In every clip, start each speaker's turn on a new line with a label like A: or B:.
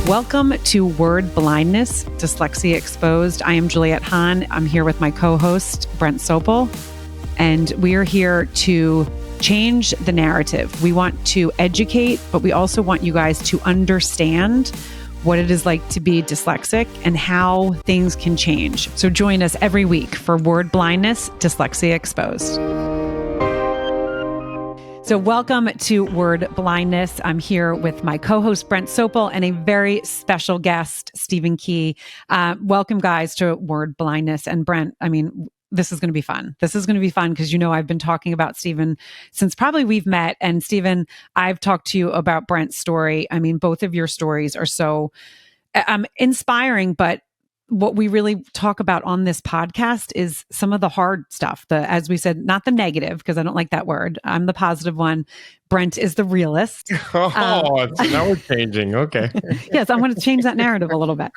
A: Welcome to Word Blindness, Dyslexia Exposed. I am Juliette Hahn. I'm here with my co-host, Brent Sopel, and we are here to change the narrative. We want to educate, but we also want you guys to understand what it is like to be dyslexic and how things can change. So join us every week for Word Blindness, Dyslexia Exposed. So welcome to Word Blindness. I'm here with my co-host, Brent Sopel, and a very special guest, Stephen Key. Welcome, guys, to Word Blindness. And Brent, this is going to be fun. This is going to be fun because, I've been talking about Stephen since probably we've met. And Stephen, I've talked to you about Brent's story. Both of your stories are so inspiring, but what we really talk about on this podcast is some of the hard stuff. As we said, not the negative, because I don't like that word. I'm the positive one. Brent is the realist.
B: Now we're changing. Okay.
A: Yes, I'm going to change that narrative a little bit.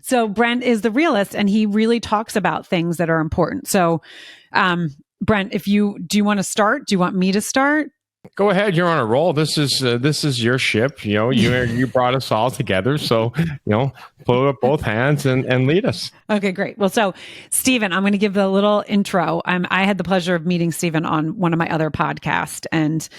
A: So Brent is the realist, and he really talks about things that are important. So, Brent, do you want to start? Do you want me to start?
B: Go ahead. You're on a roll. This is your ship. You brought us all together. So, put up both hands and lead us.
A: Okay, great. Well, so Stephen, I'm going to give a little intro. I had the pleasure of meeting Stephen on one of my other podcasts. And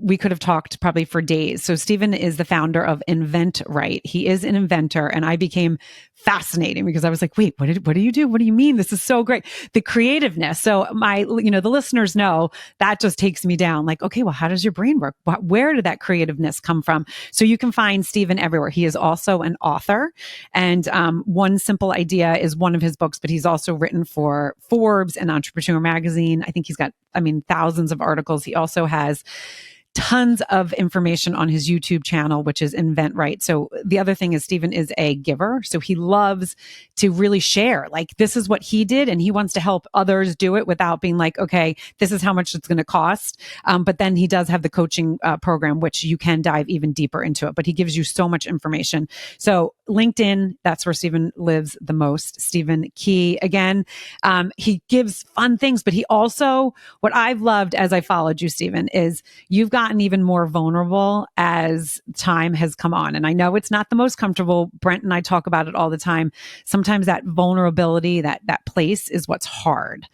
A: we could have talked probably for days. So Stephen is the founder of Inventor. He is an inventor. And I became fascinating because I was like, wait, what do you do? What do you mean? This is so great. The creativeness. So the listeners know that just takes me down. Like, okay, well, how does your brain work? Where did that creativeness come from? So you can find Stephen everywhere. He is also an author. And One Simple Idea is one of his books, but he's also written for Forbes and Entrepreneur Magazine. I think he's got, thousands of articles. He also has tons of information on his YouTube channel, which is Invent. So the other thing is Stephen is a giver. So he loves to really share, like, this is what he did, and he wants to help others do it without being like, okay, this is how much it's going to cost. But then he does have the coaching program, which you can dive even deeper into it, but he gives you so much information. So LinkedIn, that's where Stephen lives the most. Stephen Key, again, he gives fun things, but he also, what I've loved as I followed you, Stephen, is you've gotten even more vulnerable as time has come on. And I know it's not the most comfortable. Brent and I talk about it all the time. Sometimes that vulnerability, that place is what's hard.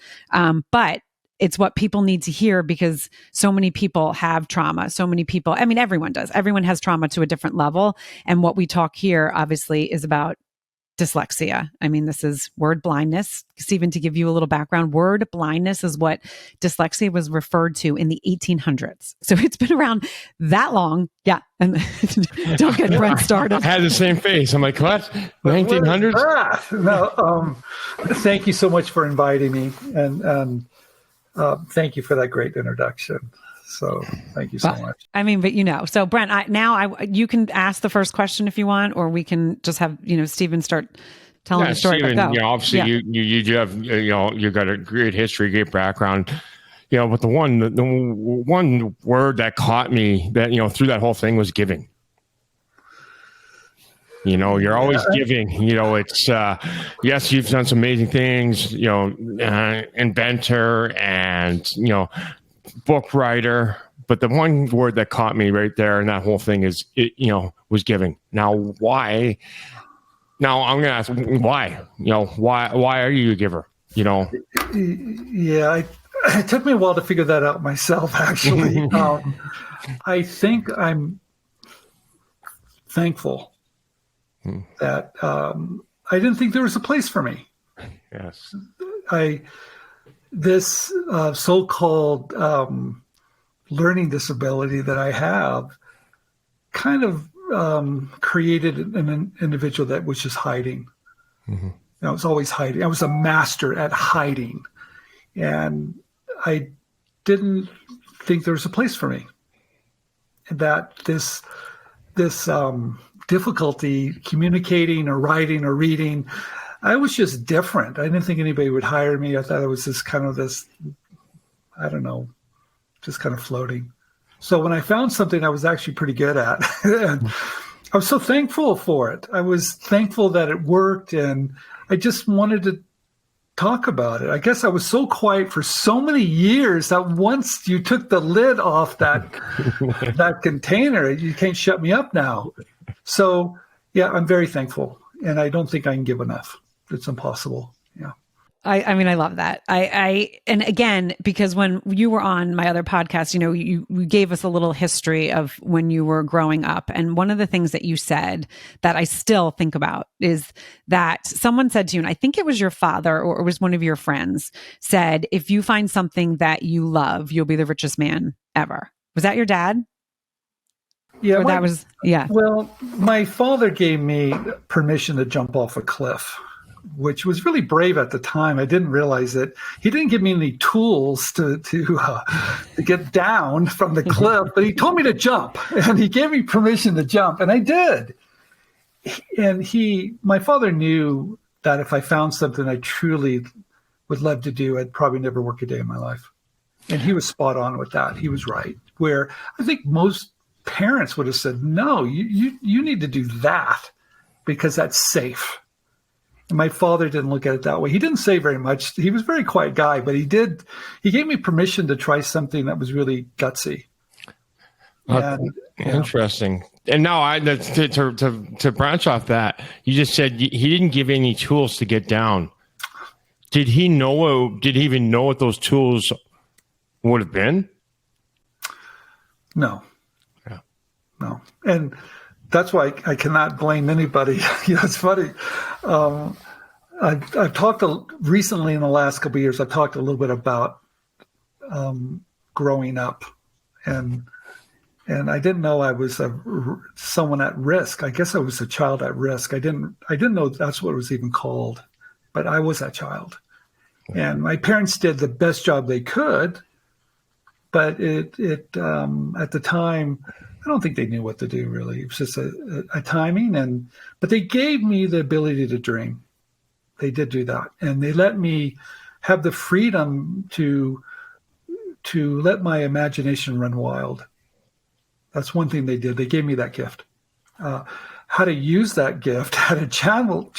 A: But it's what people need to hear because so many people have trauma. So many people, everyone does. Everyone has trauma to a different level. And what we talk here, obviously, is about dyslexia. This is word blindness. Stephen, to give you a little background, word blindness is what dyslexia was referred to in the 1800s. So it's been around that long. Yeah. And don't get Brent started.
B: I had the same face. I'm like, what? 1900s?
C: No, thank you so much for inviting me. And thank you for that great introduction. So thank you so much.
A: But So Brent, you can ask the first question if you want, or we can just have, Stephen start telling the story.
B: Stephen, obviously you do have, you got a great history, great background, but the one word that caught me that, through that whole thing was giving. You're always giving, it's, yes, you've done some amazing things, inventor and, book writer, but the one word that caught me right there in that whole thing is, was giving. Now, why? Now I'm going to ask why, why are you a giver?
C: Yeah, it took me a while to figure that out myself, actually. I think I'm thankful that I didn't think there was a place for me.
B: Yes.
C: This so-called learning disability that I have kind of created an individual that was just hiding. Mm-hmm. I was always hiding. I was a master at hiding. And I didn't think there was a place for me. And that this difficulty communicating or writing or reading, I was just different. I didn't think anybody would hire me. I thought it was just kind of floating. So when I found something I was actually pretty good at, and I was so thankful for it. I was thankful that it worked, and I just wanted to talk about it. I guess I was so quiet for so many years that once you took the lid off that container, you can't shut me up now. So, yeah, I'm very thankful, and I don't think I can give enough. It's impossible. Yeah.
A: I mean, I love that. And again, because when you were on my other podcast, you gave us a little history of when you were growing up. And one of the things that you said that I still think about is that someone said to you, and I think it was your father or it was one of your friends, said, if you find something that you love, you'll be the richest man ever. Was that your dad?
C: Yeah.
A: Yeah.
C: Well, my father gave me permission to jump off a cliff, which was really brave at the time. I didn't realize it. He didn't give me any tools to get down from the cliff, but he told me to jump, and he gave me permission to jump, and I did. And my father knew that if I found something I truly would love to do, I'd probably never work a day in my life. And he was spot on with that. He was right. Where I think most parents would have said, no, you need to do that because that's safe. And my father didn't look at it that way. He didn't say very much. He was a very quiet guy, but he gave me permission to try something that was really gutsy.
B: Interesting. And now to branch off that, you just said he didn't give any tools to get down. Did he even know what those tools would have been?
C: No.
B: Yeah.
C: No. And that's why I cannot blame anybody. It's funny. I've talked recently in the last couple of years. I've talked a little bit about growing up, and I didn't know I was someone at risk. I guess I was a child at risk. I didn't know that's what it was even called, but I was that child, and my parents did the best job they could. But it at the time, I don't think they knew what to do, really. It was just a timing, but they gave me the ability to dream. They did do that. And they let me have the freedom to let my imagination run wild. That's one thing they did. They gave me that gift. How to use that gift, how to channel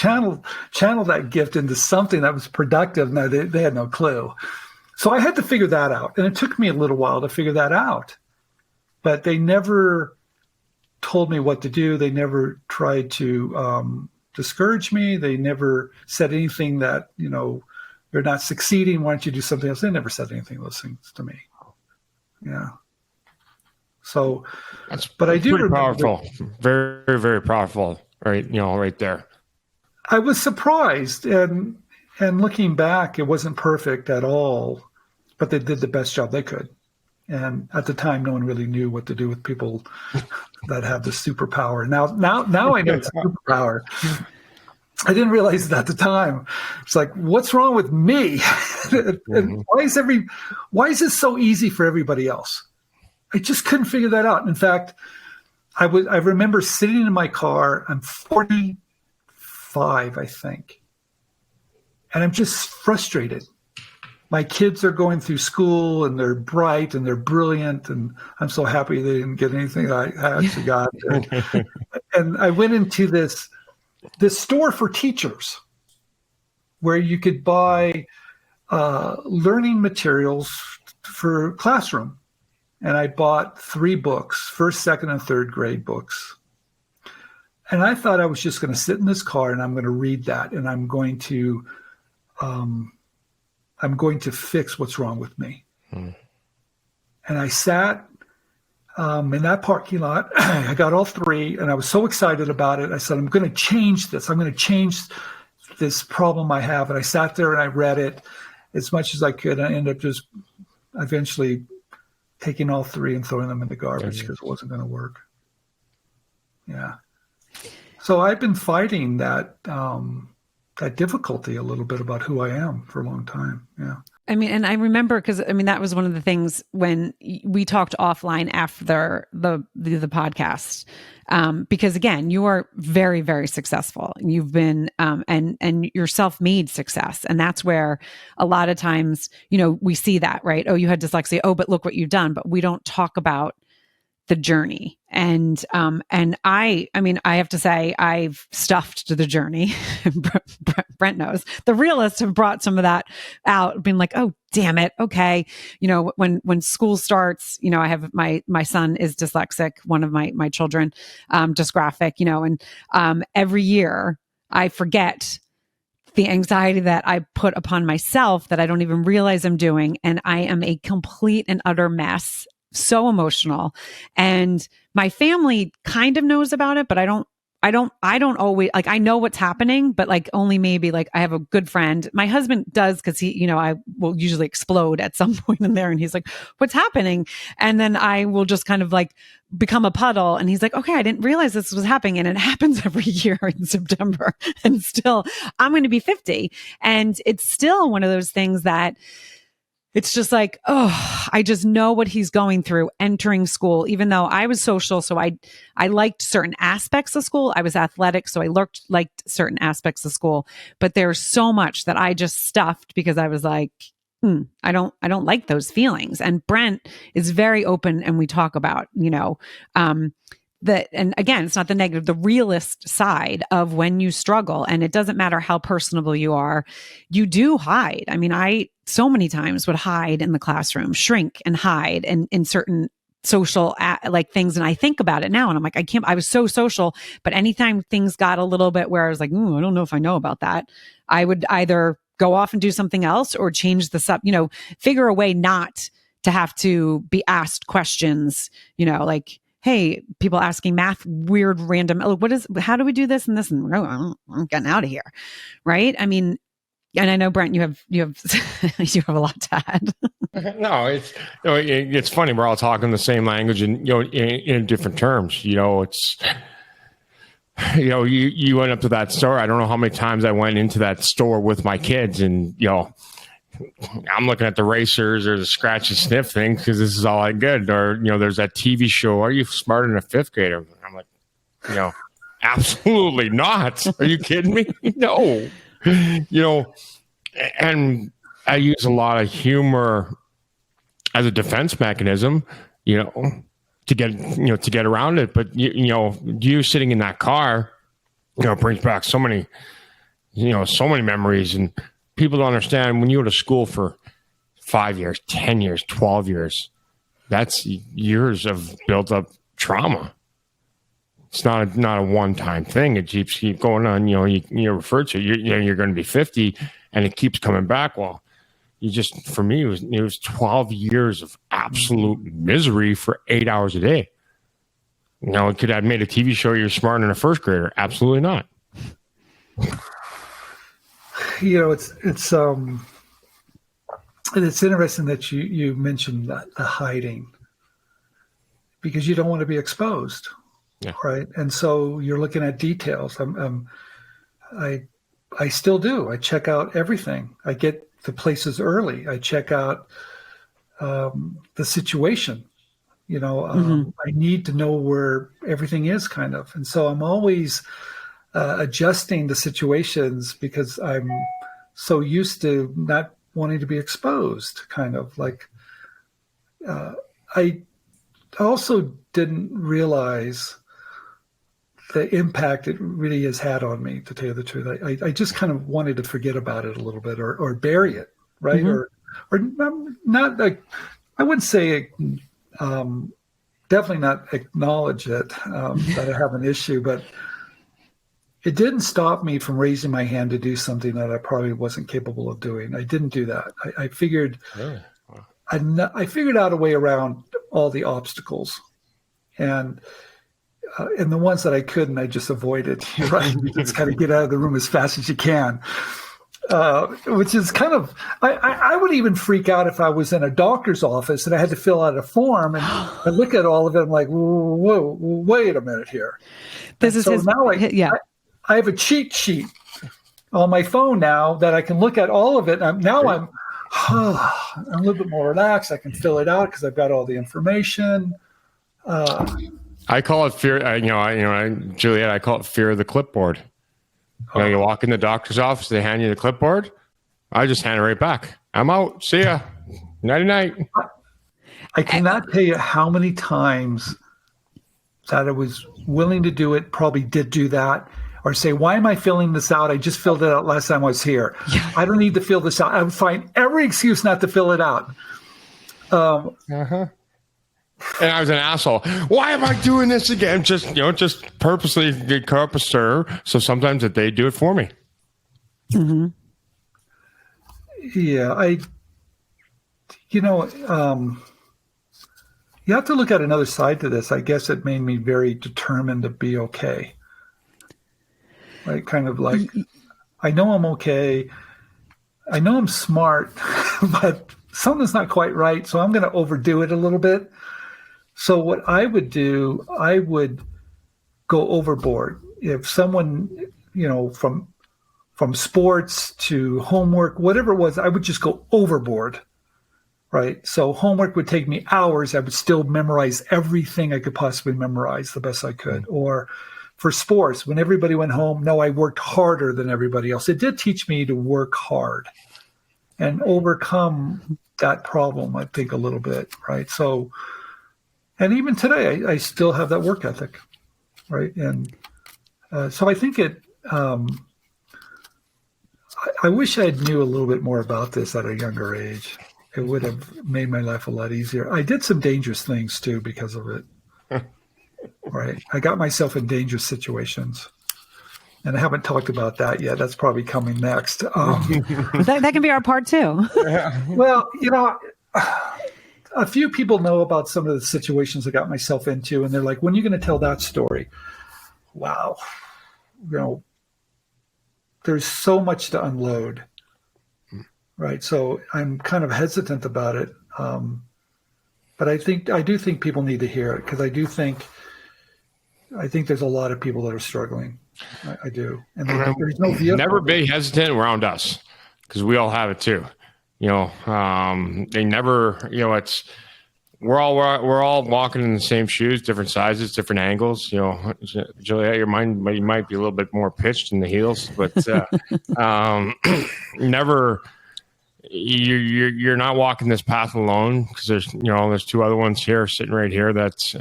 C: that gift into something that was productive. No, they had no clue. So I had to figure that out. And it took me a little while to figure that out. But they never told me what to do. They never tried to discourage me. They never said anything that, you're not succeeding. Why don't you do something else? They never said anything of those things to me. Yeah. So, but I do remember.
B: Powerful. Very, very powerful. Right. Right there.
C: I was surprised. And looking back, it wasn't perfect at all, but they did the best job they could. And at the time, no one really knew what to do with people that have this superpower. Now I know it's a superpower. I didn't realize it at the time. It's like, what's wrong with me? And why is this so easy for everybody else? I just couldn't figure that out. In fact, I remember sitting in my car. I'm 45, I think, and I'm just frustrated. My kids are going through school and they're bright and they're brilliant. And I'm so happy they didn't get anything I actually got. And I went into this store for teachers where you could buy learning materials for classroom. And I bought 3 books, first, second, and third grade books. And I thought I was just going to sit in this car and I'm going to read that. And I'm going to fix what's wrong with me. And I sat in that parking lot. I got all 3, and I was so excited about it. I said, I'm going to change this. I'm going to change this problem I have. And I sat there and I read it as much as I could. I ended up just eventually taking all 3 and throwing them in the garbage because it wasn't going to work. Yeah. So I've been fighting that difficulty a little bit about who I am for a long time. Yeah.
A: I mean, and I remember because that was one of the things when we talked offline after the podcast, because again, you are very, very successful. You've been and you're self-made success, and that's where a lot of times we see that, right? Oh, you had dyslexia. Oh, but look what you've done. But we don't talk about the journey. And I mean, I have to say, I've stuffed the journey. Brent knows. The realists have brought some of that out, being like, oh, damn it. Okay. When school starts, I have my son is dyslexic, one of my children, dysgraphic, and every year I forget the anxiety that I put upon myself that I don't even realize I'm doing. And I am a complete and utter mess, so emotional. And my family kind of knows about it, but I don't always, like, I know what's happening, but like only maybe, like, I have a good friend. My husband does, because he, I will usually explode at some point in there, and he's like, what's happening? And then I will just kind of like become a puddle, and he's like, okay, I didn't realize this was happening. And it happens every year in September. And still, I'm going to be 50. And it's still one of those things that it's just like, oh, I just know what he's going through entering school, even though I was social. So I liked certain aspects of school. I was athletic. So I liked certain aspects of school, but there's so much that I just stuffed because I was like, I don't like those feelings. And Brent is very open, and we talk about, that, and again, it's not the negative, the realist side of when you struggle, and it doesn't matter how personable you are, you do hide. I mean, I so many times would hide in the classroom, shrink and hide in certain social like things. And I think about it now, and I'm like, I was so social, but anytime things got a little bit where I was like, I don't know if I know about that, I would either go off and do something else or change the sub, figure a way not to have to be asked questions, like, hey, people asking math, weird, random, how do we do this and this? And I'm getting out of here. Right. I mean, and I know, Brent, you have you have a lot to add.
B: No, it's funny. We're all talking the same language, and in different terms. It's you went up to that store. I don't know how many times I went into that store with my kids, and I'm looking at the racers or the scratch and sniff thing because this is all I get. Or there's that TV show. Are you smarter than a fifth grader? I'm like, absolutely not. Are you kidding me? No. And I use a lot of humor as a defense mechanism, to get around it. But you sitting in that car, brings back so many memories. And people don't understand, when you go to school for 5 years, 10 years, 12 years, that's years of built up trauma. It's not a one-time thing. It keeps going on. You refer to you're going to be 50, and it keeps coming back. Well, for me, it was 12 years of absolute misery for 8 hours a day. It could have made a TV show. You're smarter than a first grader. Absolutely not.
C: It's interesting that you mentioned the hiding, because you don't want to be exposed. Yeah. Right. And so you're looking at details. I still do. I check out everything. I get the places early. I check out the situation. I need to know where everything is, kind of. And so I'm always adjusting the situations, because I'm so used to not wanting to be exposed, kind of like. I also didn't realize the impact it really has had on me, to tell you the truth. I just kind of wanted to forget about it a little bit, or bury it, right? Mm-hmm. Or not, like, I wouldn't say, definitely not acknowledge it, that I have an issue, but it didn't stop me from raising my hand to do something that I probably wasn't capable of doing. I didn't do that. I figured, I figured out a way around all the obstacles, and the ones that I couldn't, I just avoided. You're right. You just kind of get out of the room as fast as you can, which is kind of, I would even freak out if I was in a doctor's office and I had to fill out a form, and I look at all of it. I'm like, whoa, wait a minute here. I have a cheat sheet on my phone now that I can look at all of it. I'm a little bit more relaxed. I can fill it out because I've got all the information.
B: I call it fear. Juliet, I call it fear of the clipboard. You walk in the doctor's office, they hand you the clipboard. I just hand it right back. I'm out. See ya. Nighty night.
C: I cannot tell you how many times that I was willing to do it, probably did do that, or say, why am I filling this out? I just filled it out last time I was here.
A: Yeah.
C: I don't need to fill this out. I would find every excuse not to fill it out.
B: And I was an asshole. Why am I doing this again? Just purposely get caught up a stir. So sometimes that they do it for me.
A: Mm-hmm.
C: Yeah, you have to look at another side to this. I guess it made me very determined to be okay. Right? Kind of like, I know I'm okay. I know I'm smart, but something's not quite right. So I'm going to overdo it a little bit. So what I would do, I would go overboard. If someone, from sports to homework, whatever it was, I would just go overboard, right? So homework would take me hours. I would still memorize everything I could possibly memorize the best I could. Or for sports, when everybody went home, no, I worked harder than everybody else. It did teach me to work hard and overcome that problem, I think, a little bit, right? So, and even today, I still have that work ethic, right? And so I think I wish I knew a little bit more about this at a younger age. It would have made my life a lot easier. I did some dangerous things too because of it. Right. I got myself in dangerous situations. And I haven't talked about that yet. That's probably coming next.
A: That can be our part two.
C: Well, a few people know about some of the situations I got myself into, and they're like, when are you going to tell that story? Wow. There's so much to unload. Right. So I'm kind of hesitant about it. But I do think people need to hear it, because I think there's a lot of people that are struggling. I do. And there's no vehicle.
B: Never be hesitant around us, because we all have it too. They never, we're all walking in the same shoes, different sizes, different angles. Juliet, your mind might be a little bit more pitched in the heels, but never. You're not walking this path alone, because there's two other ones here sitting right here that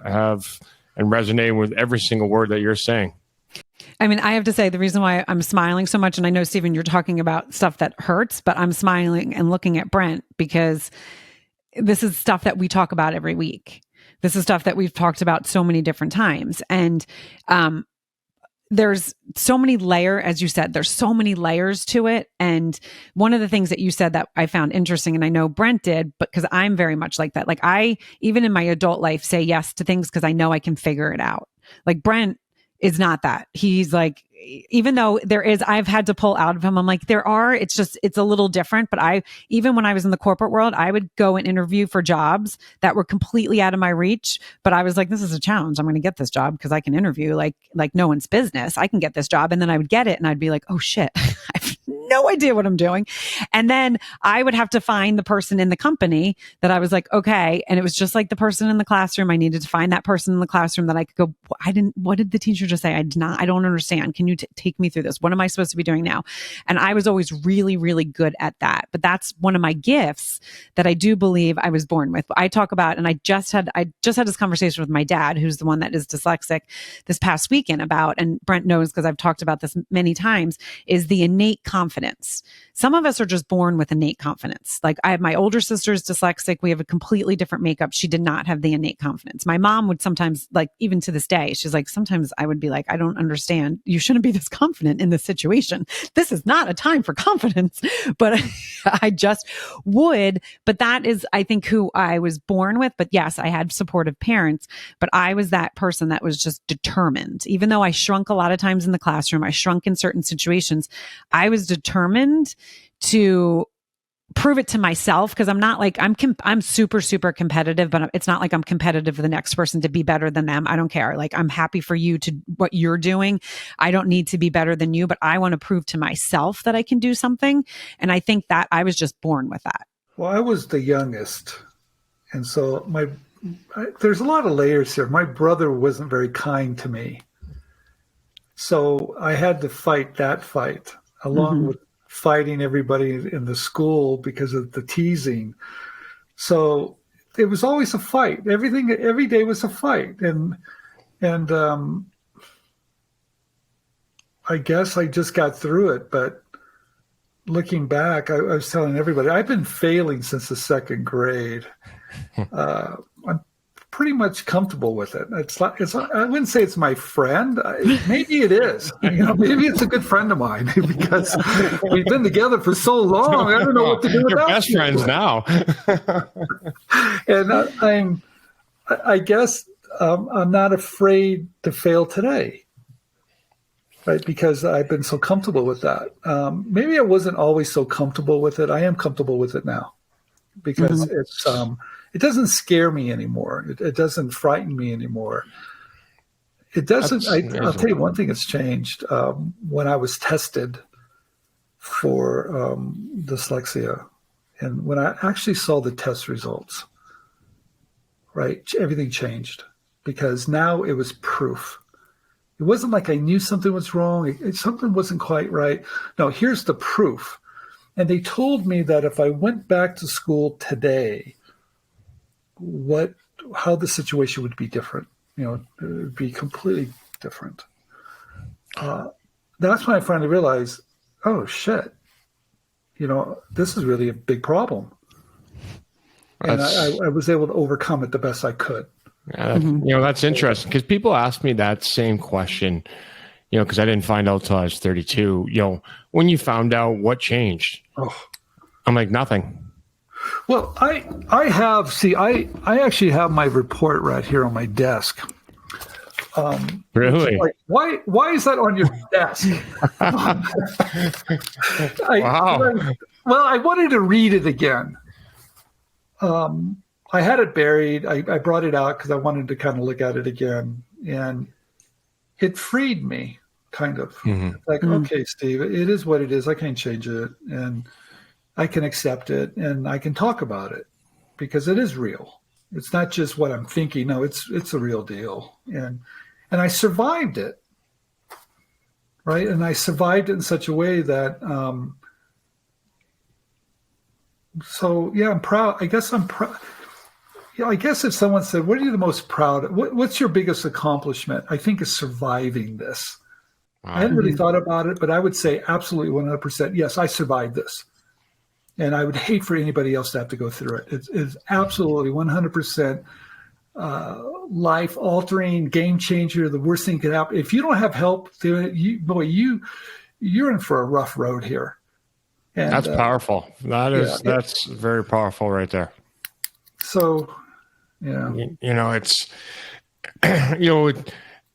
B: have and resonate with every single word that you're saying.
A: I mean, I have to say, the reason why I'm smiling so much, and I know, Stephen, you're talking about stuff that hurts, but I'm smiling and looking at Brent because this is stuff that we talk about every week. This is stuff that we've talked about so many different times. And there's so many as you said, there's so many layers to it. And one of the things that you said that I found interesting, and I know Brent did, but because I'm very much like that. Like, I, even in my adult life, say yes to things because I know I can figure it out. Like, Brent is not that. He's like, even though I've had to pull out of him. I'm like, it's a little different. But even when I was in the corporate world, I would go and interview for jobs that were completely out of my reach. But I was like, this is a challenge. I'm going to get this job because I can interview like no one's business. I can get this job. And then I would get it and I'd be like, oh shit, I have no idea what I'm doing. And then I would have to find the person in the company that I was like, okay. And it was just like the person in the classroom. I needed to find that person in the classroom that I could go, what did the teacher just say? I don't understand. Can you take me through this? What am I supposed to be doing now? And I was always really, really good at that. But that's one of my gifts that I do believe I was born with. I talk about, and I just had this conversation with my dad, who's the one that is dyslexic, this past weekend about, and Brent knows because I've talked about this many times, is the innate confidence. Some of us are just born with innate confidence. Like, I have my older sister's dyslexic. We have a completely different makeup. She did not have the innate confidence. My mom would sometimes, like, even to this day, she's like, sometimes I would be like, I don't understand. You shouldn't be this confident in this situation. This is not a time for confidence. But I just would. But that is, I think, who I was born with. But yes, I had supportive parents, but I was that person that was just determined. Even though I shrunk a lot of times in the classroom, I shrunk in certain situations, I was determined to prove it to myself, because I'm not like, I'm super, super competitive, but it's not like I'm competitive for the next person to be better than them. I don't care. Like, I'm happy for you to what you're doing. I don't need to be better than you, but I want to prove to myself that I can do something. And I think that I was just born with that.
C: Well, I was the youngest. And so there's a lot of layers here. My brother wasn't very kind to me. So I had to fight that fight along with fighting everybody in the school because of the teasing. So it was always a fight. Every day was a fight. And And I guess I just got through it. But looking back, I was telling everybody, I've been failing since the second grade. I'm pretty much comfortable with it. I wouldn't say it's my friend. Maybe it is. Maybe it's a good friend of mine because we've been together for so long. I don't know what to do without
B: You're best friends now.
C: And I guess I'm not afraid to fail today, right? Because I've been so comfortable with that. Maybe I wasn't always so comfortable with it. I am comfortable with it now because it doesn't scare me anymore. It doesn't frighten me anymore. It doesn't. I'll tell you one thing that's changed. When I was tested for dyslexia, and when I actually saw the test results, right, everything changed because now it was proof. It wasn't like I knew something was wrong. Something wasn't quite right. No, here's the proof. And they told me that if I went back to school today, how the situation would be different. It would be completely different. That's when I finally realized, oh shit, this is really a big problem. And I was able to overcome it the best I could.
B: That's interesting because people ask me that same question, because I didn't find out till I was 32. When you found out, what changed? I'm like, nothing.
C: Well, I actually have my report right here on my desk.
B: Really?
C: Like, why is that on your desk?
B: Wow.
C: I wanted to read it again. I had it buried. I brought it out because I wanted to kind of look at it again, and it freed me, kind of. Like, okay, Steve, it is what it is. I can't change it, and I can accept it, and I can talk about it because it is real. It's not just what I'm thinking. No, it's a real deal, and I survived it, right? And I survived it in such a way that. So yeah, I'm proud. I guess I'm proud. I guess if someone said, "What are you the most proud of? What's your biggest accomplishment?" I think is surviving this. Wow. I hadn't really thought about it, but I would say absolutely 100%. Yes, I survived this. And I would hate for anybody else to have to go through it. It's absolutely 100% life-altering, game-changer, the worst thing could happen. If you don't have help doing it, you're in for a rough road here. And,
B: that's powerful. That's very powerful right there.
C: So,
B: it's,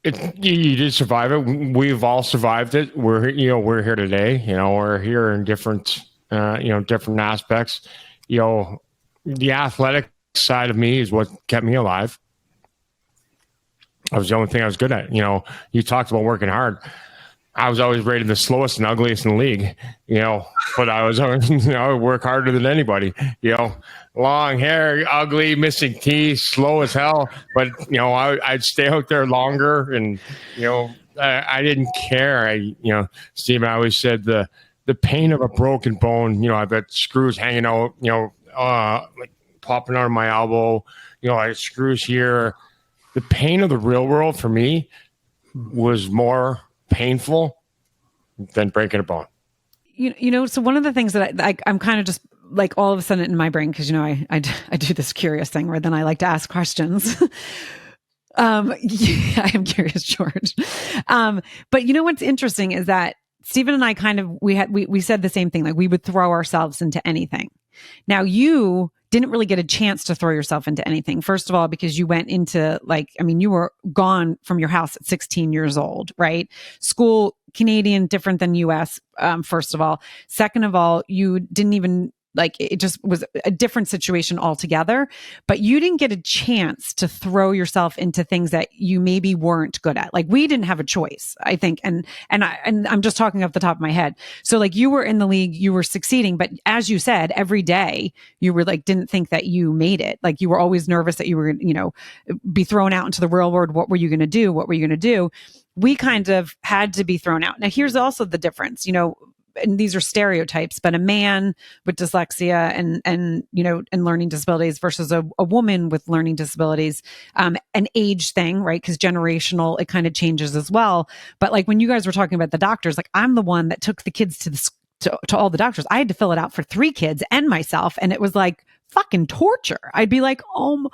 B: you did survive it. We've all survived it. We're here today. We're here in different aspects. The athletic side of me is what kept me alive. That was the only thing I was good at. You talked about working hard. I was always rated the slowest and ugliest in the league, but I was always, I would work harder than anybody, long hair, ugly, missing teeth, slow as hell. But, I'd stay out there longer and, I didn't care. Steve, I always said the pain of a broken bone, I've got screws hanging out, like popping out of my elbow, I had screws here. The pain of the real world for me was more painful than breaking a bone.
A: So one of the things that I'm kind of just like all of a sudden in my brain, because, I do this curious thing where then I like to ask questions. I am curious, George. But what's interesting is that Stephen and I we said the same thing. Like we would throw ourselves into anything. Now you didn't really get a chance to throw yourself into anything. First of all, because you went into you were gone from your house at 16 years old, right? School, Canadian, different than US, first of all. Second of all, you didn't even it just was a different situation altogether, but you didn't get a chance to throw yourself into things that you maybe weren't good at. Like we didn't have a choice, I think. And I'm just talking off the top of my head. So you were in the league, you were succeeding, but as you said, every day you were didn't think that you made it. You were always nervous that you were, be thrown out into the real world. What were you going to do? What were you going to do? We kind of had to be thrown out. Now here's also the difference, and these are stereotypes, but a man with dyslexia and learning disabilities versus a woman with learning disabilities, an age thing, right? Because generational, it kind of changes as well. But like when you guys were talking about the doctors, like I'm the one that took the kids to all the doctors. I had to fill it out for 3 kids and myself, and it was like fucking torture. I'd be like, but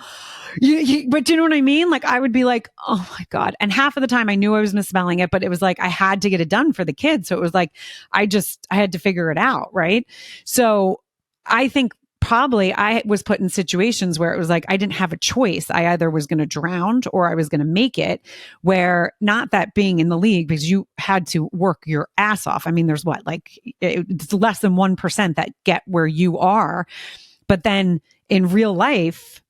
A: do you know what I mean? Like I would be like, oh my God. And half of the time I knew I was misspelling it, but it was like, I had to get it done for the kids. So it was like, I had to figure it out. Right. So I think probably I was put in situations where it was like, I didn't have a choice. I either was going to drown or I was going to make it, where not that being in the league, because you had to work your ass off. I mean, there's it's less than 1% that get where you are. But then in real life,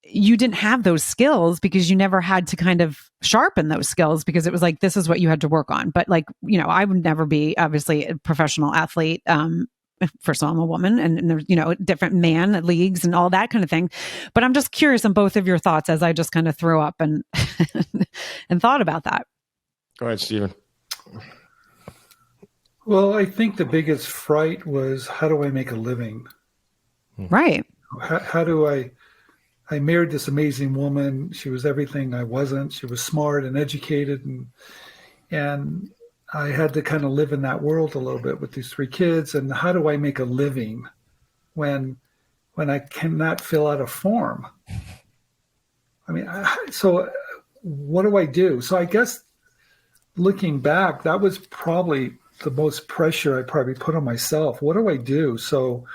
A: you didn't have those skills because you never had to kind of sharpen those skills, because it was like, this is what you had to work on. But like, I would never be obviously a professional athlete. First of all, I'm a woman, and there's, different man leagues and all that kind of thing. But I'm just curious on both of your thoughts as I just kind of threw up and and thought about that.
B: Go ahead, Stephen.
C: Well, I think the biggest fright was, how do I make a living?
A: Right.
C: How do I married this amazing woman. She was everything I wasn't. She was smart and educated, and I had to kind of live in that world a little bit with these 3 kids. And how do I make a living when I cannot fill out a form? I mean, so what do I do? So I guess looking back, that was probably the most pressure I probably put on myself. What do I do? So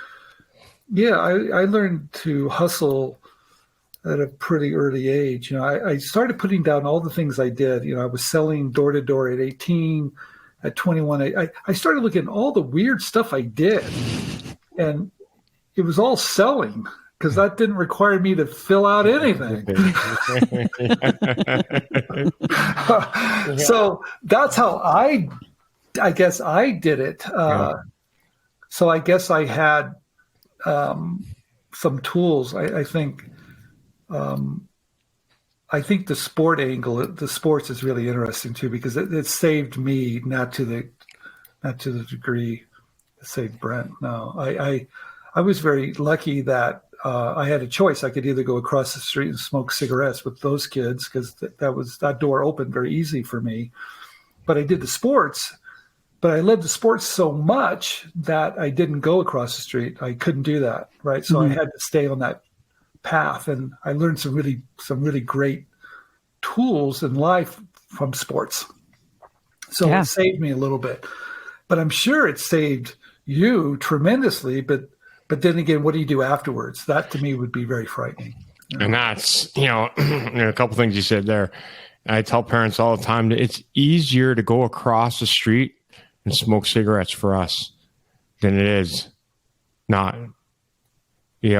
C: yeah, I learned to hustle at a pretty early age. I started putting down all the things I did. I was selling door to door at 18, at 21. I started looking at all the weird stuff I did, and it was all selling, because that didn't require me to fill out anything. So that's how I guess I did it. So I guess I had some tools. I think the sport angle, the sports is really interesting too, because it saved me, not to the degree it saved Brent. No, I was very lucky that I had a choice. I could either go across the street and smoke cigarettes with those kids, because that door opened very easy for me. But I did the sports. But I loved the sports so much that I didn't go across the street. I couldn't do that, right? So I had to stay on that path, and I learned some really great tools in life from sports. So It saved me a little bit, but I'm sure it saved you tremendously. But then again, what do you do afterwards? That to me would be very frightening.
B: And that's a couple things you said there. I tell parents all the time that it's easier to go across the street and smoke cigarettes for us than it is not. Obviously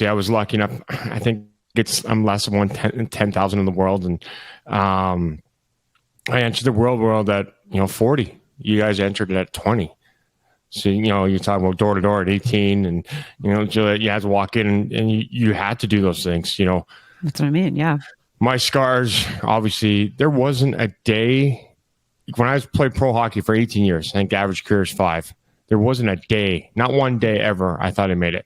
B: I was lucky enough. I think I'm less than 10,000 in the world. And I entered the world at, 40. You guys entered it at 20. So, you're talking about door to door at 18, and, you had to walk in and you had to do those things,
A: That's what I mean. Yeah.
B: My scars, obviously, there wasn't a day when I played pro hockey for 18 years. I think the average career is 5. There wasn't a day, not one day ever, I thought I made it.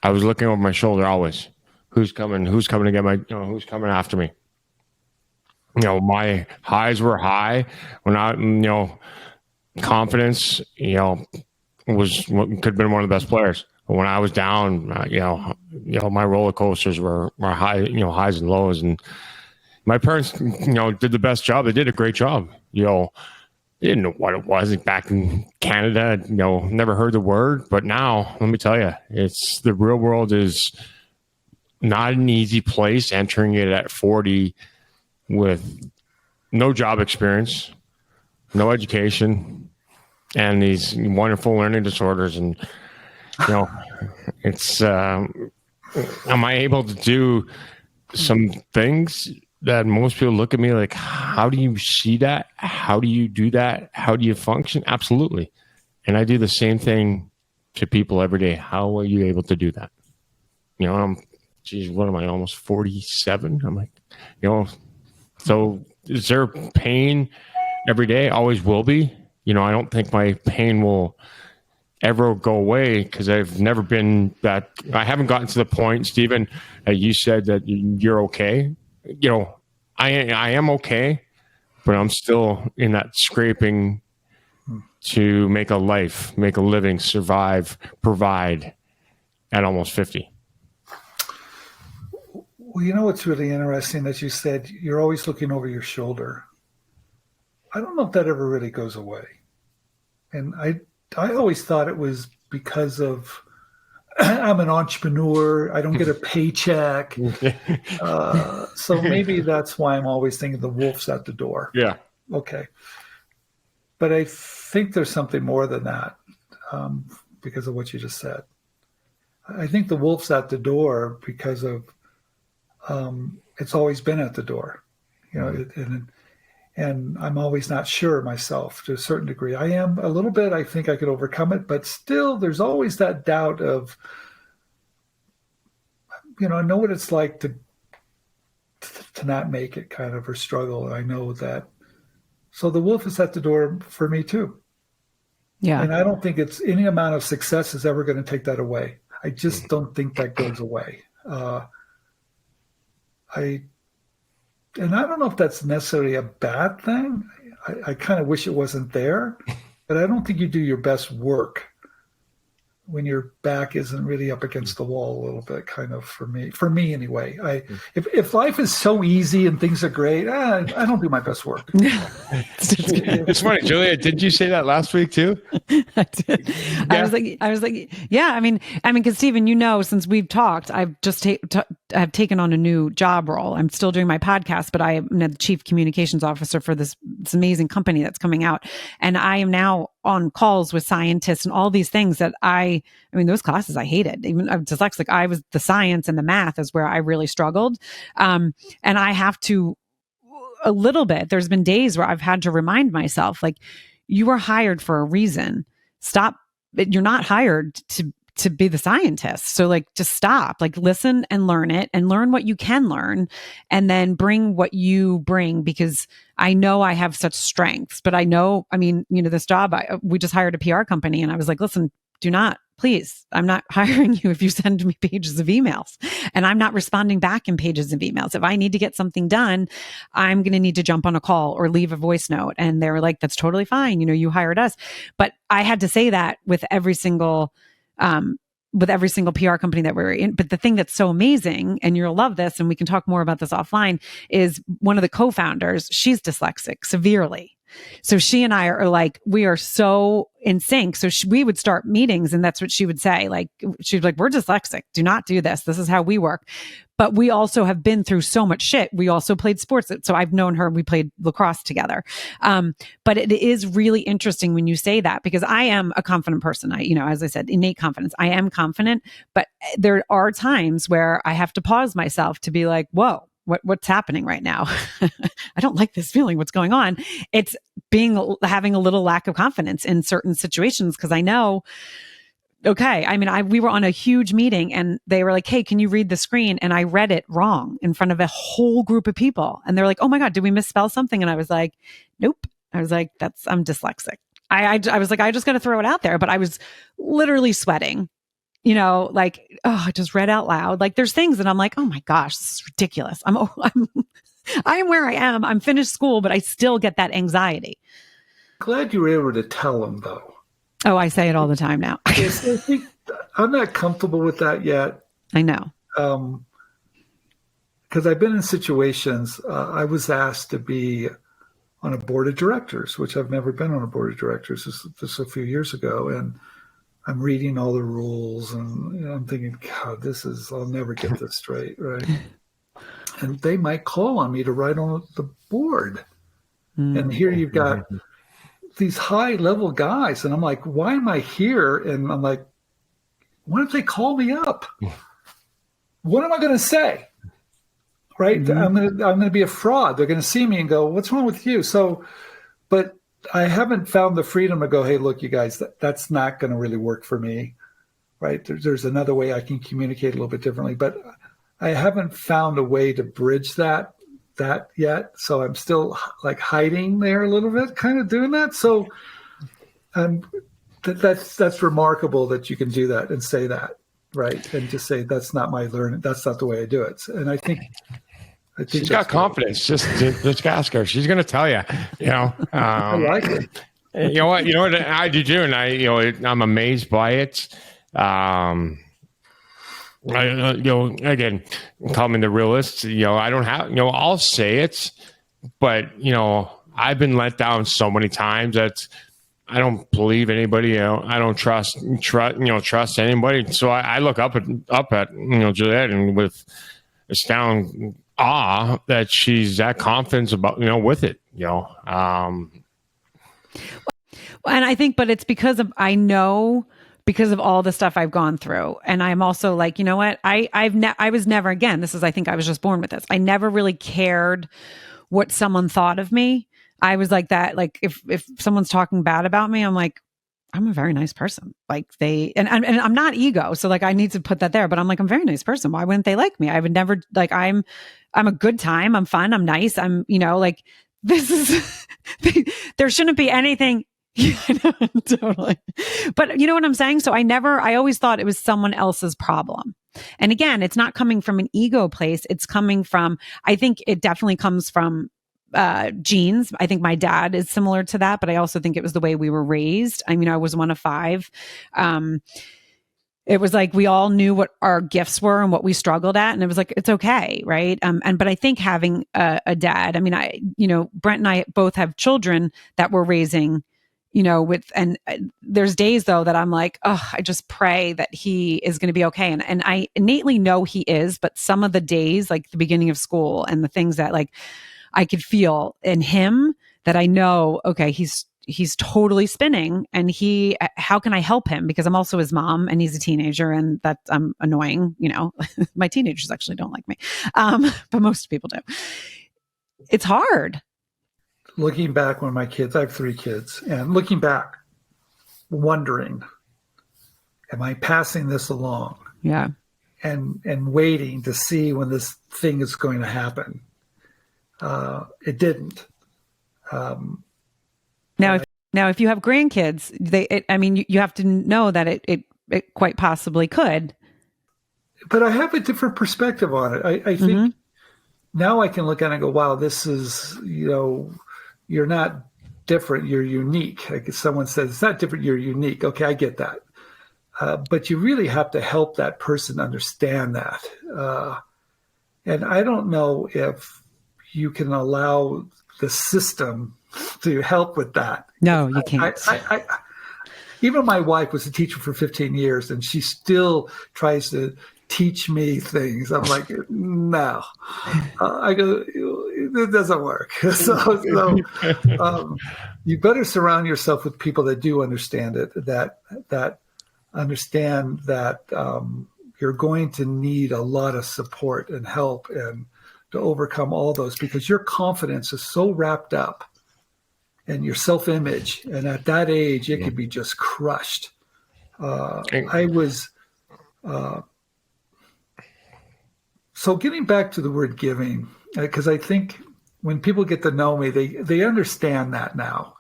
B: I was looking over my shoulder always. Who's coming to get who's coming after me? My highs were high when confidence, was could have been one of the best players. But when I was down, my roller coasters were high, highs and lows. And my parents, did the best job. They did a great job. They didn't know what it was back in Canada. Never heard the word. But now, let me tell you, the real world is not an easy place. Entering it at 40 with no job experience, no education, and these wonderful learning disorders. And it's am I able to do some things that most people look at me like, how do you see that? How do you do that? How do you function? Absolutely. And I do the same thing to people every day. How are you able to do that? What am I, almost 47? I'm like, So is there pain every day? Always will be. You know, I don't think my pain will ever go away because I've never been that. I haven't gotten to the point, Stephen, you said that you're okay. You know, I am okay, but I'm still in that scraping to make a life, make a living, survive, provide at almost 50.
C: Well, you know what's really interesting that you said you're always looking over your shoulder. I don't know if that ever really goes away. And I always thought it was because of I'm an entrepreneur. I don't get a paycheck. So maybe that's why I'm always thinking the wolf's at the door.
B: Yeah.
C: Okay. But I think there's something more than that because of what you just said. I think the wolf's at the door because of it's always been at the door, you know, and I'm always not sure myself to a certain degree. I am a little bit, I think I could overcome it, but still there's always that doubt of, you know, I know what it's like to not make it kind of or struggle. And I know that. So the wolf is at the door for me too.
A: Yeah.
C: And I don't think it's any amount of success is ever going to take that away. I just don't think that goes away. And I don't know if that's necessarily a bad thing. I kind of wish it wasn't there, but I don't think you do your best work when your back isn't really up against the wall a little bit, kind of for me anyway. If life is so easy and things are great, I don't do my best work.
B: It's funny, Julia, did you say that last week too?
A: I did. Yeah. I was like, yeah, I mean, because Stephen, you know, since we've talked, I've just I've taken on a new job role. I'm still doing my podcast, but I am the chief communications officer for this amazing company that's coming out. And I am now on calls with scientists and all these things that I mean, those classes I hated. Even I'm dyslexic. I was the science and the math is where I really struggled. And I have to a little bit. There's been days where I've had to remind myself, like, you were hired for a reason. Stop. You're not hired to be the scientist. So like, just stop, like listen and learn it and learn what you can learn and then bring what you bring, because I know I have such strengths, but I know, I mean, you know, this job, we just hired a PR company and I was like, listen, do not, please, I'm not hiring you if you send me pages of emails and I'm not responding back in pages of emails. If I need to get something done, I'm going to need to jump on a call or leave a voice note. And they were like, that's totally fine. You know, you hired us. But I had to say that with every single PR company that we're in. But the thing that's so amazing, and you'll love this, and we can talk more about this offline, is one of the co-founders, she's dyslexic severely. So she and I are like, we are so in sync. So we would start meetings and that's what she would say. Like, she'd be like, we're dyslexic. Do not do this. This is how we work. But we also have been through so much shit. We also played sports. So I've known her. We played lacrosse together. But it is really interesting when you say that, because I am a confident person. You know, as I said, innate confidence. I am confident, but there are times where I have to pause myself to be like, whoa, what's happening right now? I don't like this feeling. What's going on? It's having a little lack of confidence in certain situations. Cause I know, okay. I mean, we were on a huge meeting and they were like, hey, can you read the screen? And I read it wrong in front of a whole group of people. And they're like, oh my God, did we misspell something? And I was like, nope. I was like, I'm dyslexic. I was like, I just got to throw it out there, but I was literally sweating. You know, like, oh, I just read out loud. Like, there's things that I'm like, oh my gosh, this is ridiculous. I'm where I am. I'm finished school, but I still get that anxiety.
C: Glad you were able to tell them, though.
A: Oh, I say it all the time now.
C: Yes, I think I'm not comfortable with that yet.
A: I know.
C: Because I've been in situations, I was asked to be on a board of directors, which I've never been on a board of directors. This a few years ago. And I'm reading all the rules and you know, I'm thinking, God, I'll never get this straight, right? And they might call on me to write on the board. And here you've got these high level guys. And I'm like, why am I here? And I'm like, what if they call me up? What am I going to say? Right? I'm going to be a fraud. They're going to see me and go, what's wrong with you? So, but I haven't found the freedom to go, hey, look, you guys, that's not going to really work for me, right? There's another way I can communicate a little bit differently, but I haven't found a way to bridge that that yet. So I'm still like hiding there a little bit, kind of doing that. So that's remarkable that you can do that and say that, right? And just say, that's not my learning. That's not the way I do it. And I think
B: she's got confidence. Just ask her. She's going to tell you,
C: I like it.
B: You know what I do too. And I'm amazed by it. Again, call me the realist. I don't have, I'll say it, but I've been let down so many times that I don't believe anybody. I don't trust anybody. So I look up at Juliet, and with astounding awe that she's that confident about with it.
A: And I think, but it's because of all the stuff I've gone through. And I'm also like, you know what? I was never, again, this is, I think I was just born with this. I never really cared what someone thought of me. I was like that. Like if someone's talking bad about me, I'm like, I'm a very nice person. Like and I'm not ego. So like, I need to put that there, but I'm like, I'm a very nice person. Why wouldn't they like me? I would never, like, I'm a good time. I'm fun. I'm nice. I'm, like, this is, there shouldn't be anything. Yeah, totally. But you know what I'm saying? So I always thought it was someone else's problem. And again, it's not coming from an ego place. It's coming from, I think it definitely comes from genes. I think my dad is similar to that, but I also think it was the way we were raised. I mean, I was one of 5. It was like we all knew what our gifts were and what we struggled at, and it was like it's okay, right? But I think having a dad. I mean, Brent and I both have children that we're raising. There's days though that I'm like, oh, I just pray that he is going to be okay. And I innately know he is, but some of the days, like the beginning of school and the things that like I could feel in him that I know, okay, he's totally spinning, and how can I help him? Because I'm also his mom and he's a teenager, and I'm annoying, my teenagers actually don't like me. But most people do. It's hard.
C: Looking back when I have 3 kids, and looking back, wondering, am I passing this along?
A: Yeah.
C: And waiting to see when this thing is going to happen. It didn't.
A: Now, if you have grandkids, you have to know that it quite possibly could.
C: But I have a different perspective on it. I think now I can look at it and go, wow, this is, you're not different, you're unique. Like if someone says, it's not different, you're unique. Okay, I get that. But you really have to help that person understand that. And I don't know if you can allow the system to help with that.
A: No, you can't.
C: Even my wife was a teacher for 15 years, and she still tries to teach me things. I'm like, no. I go, it doesn't work. So you better surround yourself with people that do understand it, that understand that you're going to need a lot of support and help and to overcome all those, because your confidence is so wrapped up in your self-image. And at that age, it could be just crushed. I was... So getting back to the word giving, because I think when people get to know me, they understand that now,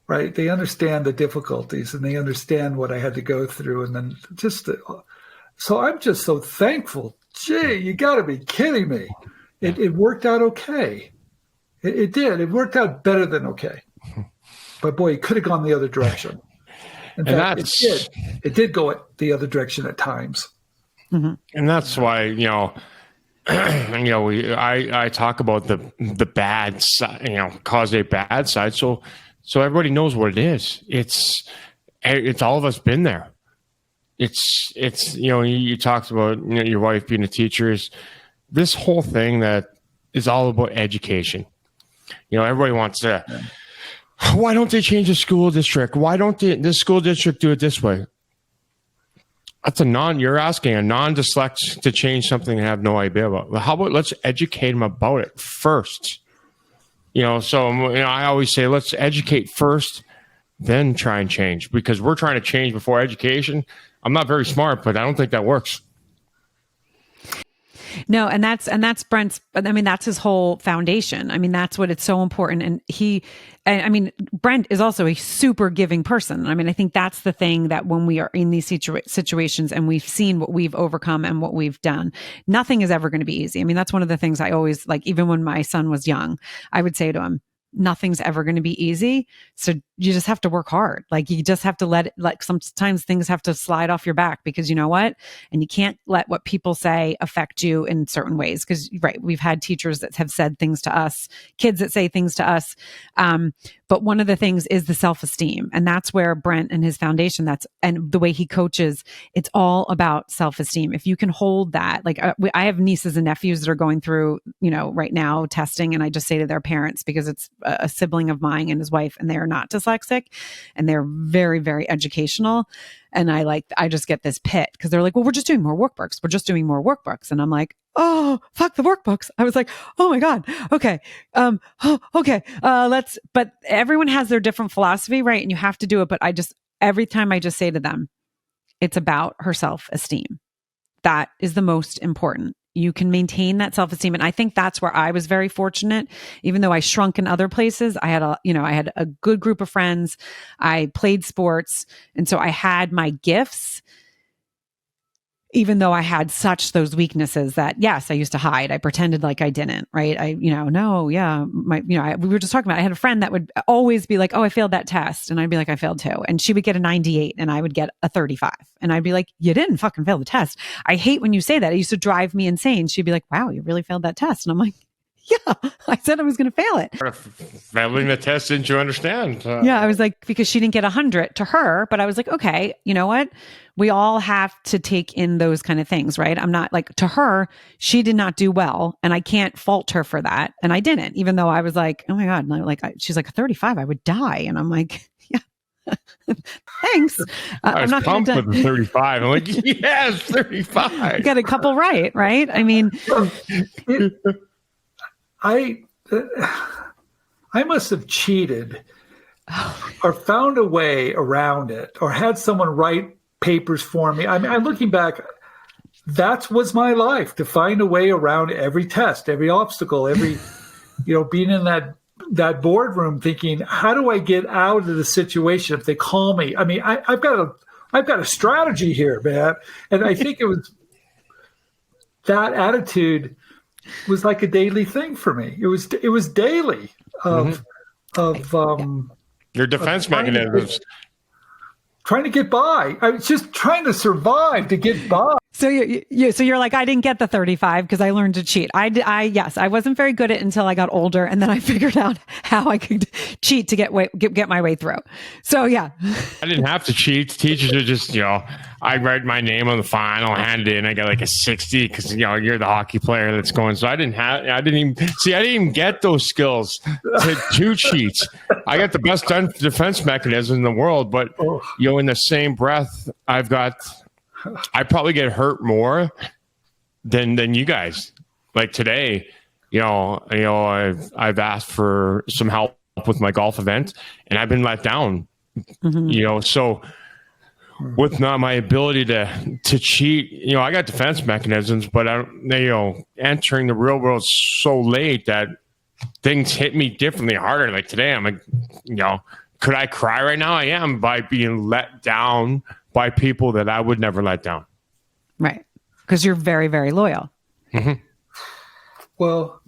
C: right? They understand the difficulties and they understand what I had to go through. And then so I'm just so thankful. Gee, you got to be kidding me. It worked out okay. It did. It worked out better than okay. But boy, it could have gone the other direction. In fact, it did. It did go the other direction at times.
B: Mm-hmm. And that's why, I talk about the bad side, cause a bad side. So everybody knows what it is. It's all of us been there. It's you talked about your wife being a teacher. Is this whole thing that is all about education. Everybody wants to, why don't they change the school district? Why don't this school district do it this way? That's you're asking a non-dyslexic to change something they have no idea about. Well, how about let's educate them about it first? I always say, let's educate first, then try and change, because we're trying to change before education. I'm not very smart, but I don't think that works.
A: No, and that's Brent's, I mean, that's his whole foundation. I mean, that's what it's so important. And I mean, Brent is also a super giving person. I mean, I think that's the thing, that when we are in these situations and we've seen what we've overcome and what we've done, nothing is ever going to be easy. I mean, that's one of the things I always, like, even when my son was young, I would say to him, nothing's ever going to be easy. So you just have to work hard. Like, you just have to let it, like, sometimes things have to slide off your back, because you know what? And you can't let what people say affect you in certain ways. Cause right, we've had teachers that have said things to us, kids that say things to us. But one of the things is the self-esteem. And that's where Brent and his foundation, and the way he coaches, it's all about self-esteem. If you can hold that, like, I have nieces and nephews that are going through, right now, testing. And I just say to their parents, because it's a sibling of mine and his wife, and they're not dyslexic, and they're very, very educational. And I just get this pit, because they're like, well, we're just doing more workbooks. We're just doing more workbooks. And I'm like, oh, fuck the workbooks. I was like, oh my God. Okay. Okay. But everyone has their different philosophy, right? And you have to do it. But every time I just say to them, it's about her self-esteem. That is the most important. You can maintain that self-esteem. And I think that's where I was very fortunate. Even though I shrunk in other places, I had a good group of friends. I played sports. And so I had my gifts, even though I had those weaknesses that, yes, I used to hide. I pretended like I didn't, right? We were just talking about, I had a friend that would always be like, oh, I failed that test. And I'd be like, I failed too. And she would get a 98 and I would get a 35. And I'd be like, you didn't fucking fail the test. I hate when you say that. It used to drive me insane. She'd be like, wow, you really failed that test. And I'm like, yeah, I said I was going to fail it.
B: Failing the test, didn't you understand?
A: Yeah, I was like, because she didn't get 100 to her, but I was like, okay, you know what? We all have to take in those kind of things, right? I'm not like, to her, she did not do well, and I can't fault her for that. And I didn't, even though I was like, oh my God, she's like 35, I would die. And I'm like, yeah, thanks.
B: I was
A: I'm not
B: pumped
A: gonna
B: with the 35. I'm like, yes, 35.
A: You got a couple right? I mean,
C: I must have cheated or found a way around it, or had someone write papers for me. I mean, I'm looking back, that was my life, to find a way around every test, every obstacle, every, being in that boardroom thinking, how do I get out of the situation if they call me? I mean, I've got a strategy here, man. And I think it was that attitude was like a daily thing for me. It was daily of
B: your defense mechanisms.
C: Trying to get by. I was just trying to survive to get by.
A: So you're like, I didn't get the 35 because I learned to cheat. Yes, I wasn't very good at it until I got older, and then I figured out how I could cheat to get my way through. So yeah,
B: I didn't have to cheat. Teachers are just, I write my name on the final, hand it in. I got like a 60 because you're the hockey player that's going. So I didn't even get those skills to cheat. I got the best defense mechanism in the world, but in the same breath, I probably get hurt more than you guys. Like today, I've asked for some help with my golf event, and I've been let down. Mm-hmm. So with not my ability to cheat, I got defense mechanisms, but entering the real world so late that things hit me differently, harder. Like today, I'm like, could I cry right now? I am, by being let down by people that I would never let down.
A: Right. Because you're very, very loyal.
B: Mm-hmm.
C: Well,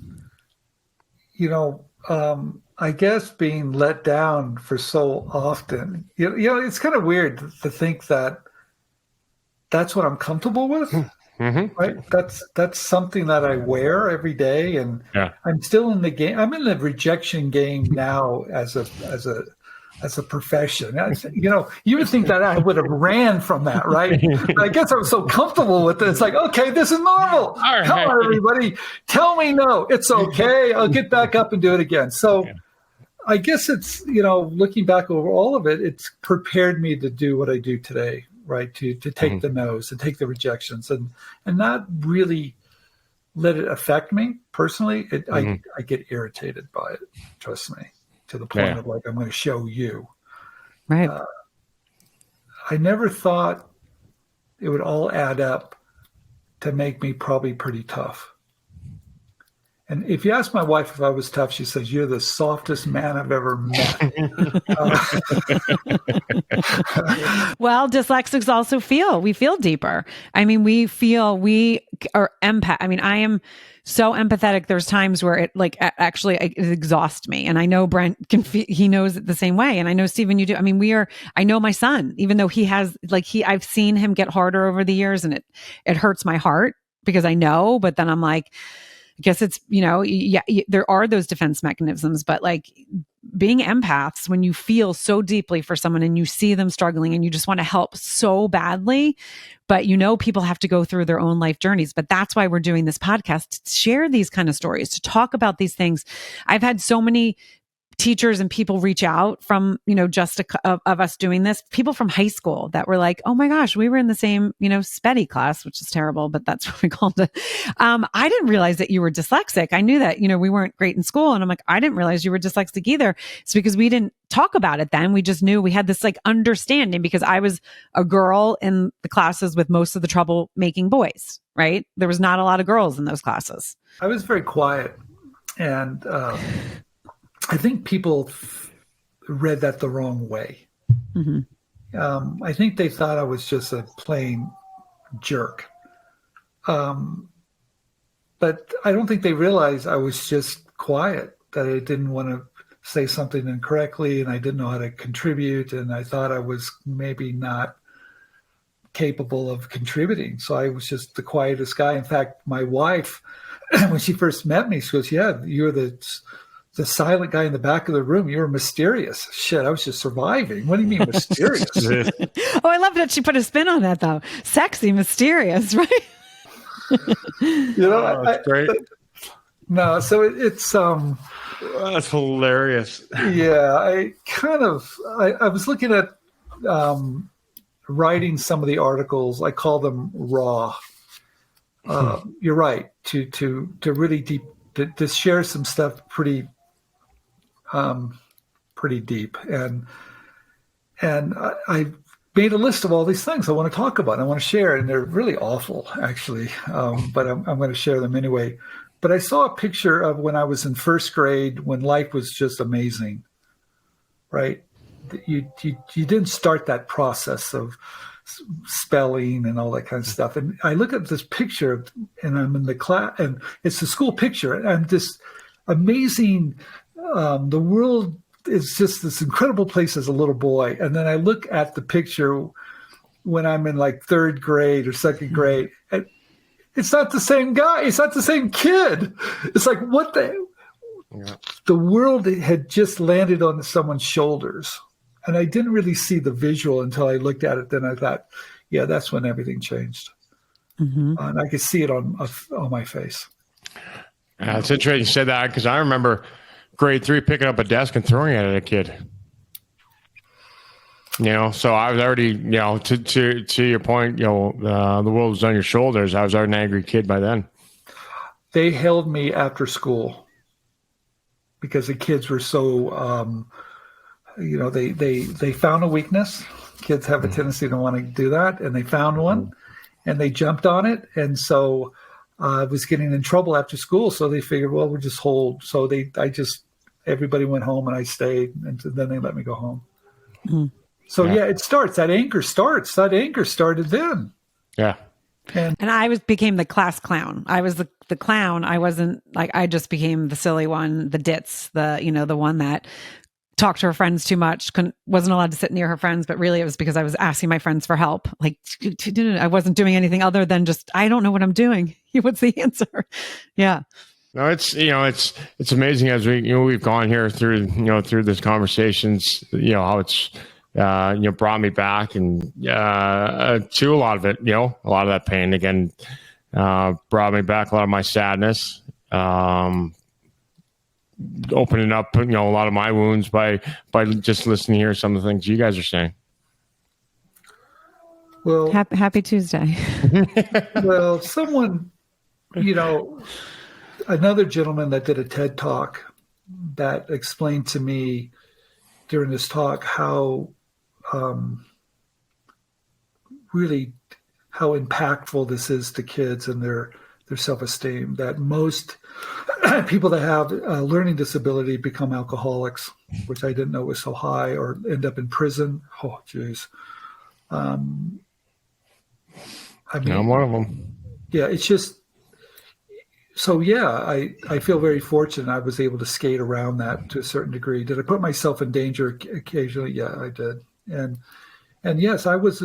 C: I guess being let down for so often, it's kind of weird to think that that's what I'm comfortable with.
B: Mm-hmm.
C: Right. That's something that I wear every day. And I'm still in the game. I'm in the rejection game now as a profession. You would think that I would have ran from that, right? But I guess I was so comfortable with it. It's like, okay, this is normal. All right. Come on, everybody. Tell me no. It's okay. I'll get back up and do it again. So I guess it's, looking back over all of it, it's prepared me to do what I do today, right? To take the no's, to take the rejections, and not really let it affect me personally. I get irritated by it. Trust me. To the point of like, I'm going to show you.
A: Right.
C: I never thought it would all add up to make me probably pretty tough. And if you ask my wife if I was tough, she says, "You're the softest man I've ever met."
A: Well, dyslexics also we feel deeper. I mean, we are empath. I mean, I am so empathetic. There's times where it exhausts me. And I know Brent he knows it the same way. And I know, Stephen, you do. I mean, I know my son, even though he has I've seen him get harder over the years, and it hurts my heart because I know, but then I'm like, I guess it's, there are those defense mechanisms, but being empaths, when you feel so deeply for someone and you see them struggling and you just want to help so badly, but people have to go through their own life journeys. But that's why we're doing this podcast, to share these kind of stories, to talk about these things. I've had so many teachers and people reach out from, just of us doing this, people from high school that were like, "Oh my gosh, we were in the same, SPEDI class," which is terrible, but that's what we called it. I didn't realize that you were dyslexic. I knew that, we weren't great in school. And I'm like, I didn't realize you were dyslexic either. It's because we didn't talk about it then. We just knew we had this understanding, because I was a girl in the classes with most of the troublemaking boys, right? There was not a lot of girls in those classes.
C: I was very quiet. And, I think people read that the wrong way. Mm-hmm. I think they thought I was just a plain jerk. But I don't think they realized I was just quiet, that I didn't want to say something incorrectly, and I didn't know how to contribute, and I thought I was maybe not capable of contributing. So I was just the quietest guy. In fact, my wife, when she first met me, she goes, "Yeah, you're the silent guy in the back of the room. You were mysterious." Shit, I was just surviving. What do you mean mysterious?
A: Oh, I love that she put a spin on that, though. Sexy, mysterious, right?
B: That's great.
C: No, so it's
B: that's hilarious.
C: Yeah, I was looking at writing some of the articles. I call them raw. You're right, to really to share some stuff pretty deep, and I made a list of all these things I want to talk about, I want to share, and they're really awful, actually, but I'm going to share them anyway. But I saw a picture of when I was in first grade, when life was just amazing, right? You didn't start that process of spelling and all that kind of stuff. And I look at this picture, and I'm in the class, and it's a school picture, and I'm just amazing. The world is just this incredible place as a little boy. And then I look at the picture when I'm in third grade or second grade, and it's not the same guy. It's not the same kid. It's like, what the world had just landed on someone's shoulders. And I didn't really see the visual until I looked at it. Then I thought, yeah, that's when everything changed. Mm-hmm. And I could see it on my face.
B: It's interesting you said that, because I remember grade 3 picking up a desk and throwing it at a kid. So I was already, to your point, the world was on your shoulders. I was already an angry kid by then.
C: They held me after school because the kids were so, they found a weakness. Kids have a tendency to want to do that, and they found one, and they jumped on it. And so I was getting in trouble after school, so they figured, well, we'll just hold. So everybody went home, and I stayed, and then they let me go home. Mm-hmm. So yeah, it starts. That anger starts. That anger started then.
B: Yeah.
A: And I became the class clown. I was the clown. I wasn't I just became the silly one, the ditz, the one that talked to her friends too much, wasn't allowed to sit near her friends, but really it was because I was asking my friends for help. I wasn't doing anything other than just, I don't know what I'm doing. What's the answer? Yeah.
B: No, it's amazing as we've gone here through this conversations, how it's, brought me back and to a lot of it, a lot of that pain again, brought me back, a lot of my sadness, opening up, a lot of my wounds by just listening to hear some of the things you guys are saying.
C: Well,
A: happy Tuesday.
C: Well, someone, another gentleman that did a TED talk that explained to me during this talk how how impactful this is to kids and their self-esteem, that most people that have a learning disability become alcoholics, which I didn't know was so high, or end up in prison. Oh, geez. I mean,
B: I'm one of them.
C: Yeah, it's just, so yeah, I feel very fortunate I was able to skate around that to a certain degree. Did I put myself in danger occasionally? Yeah, I did. And yes, I was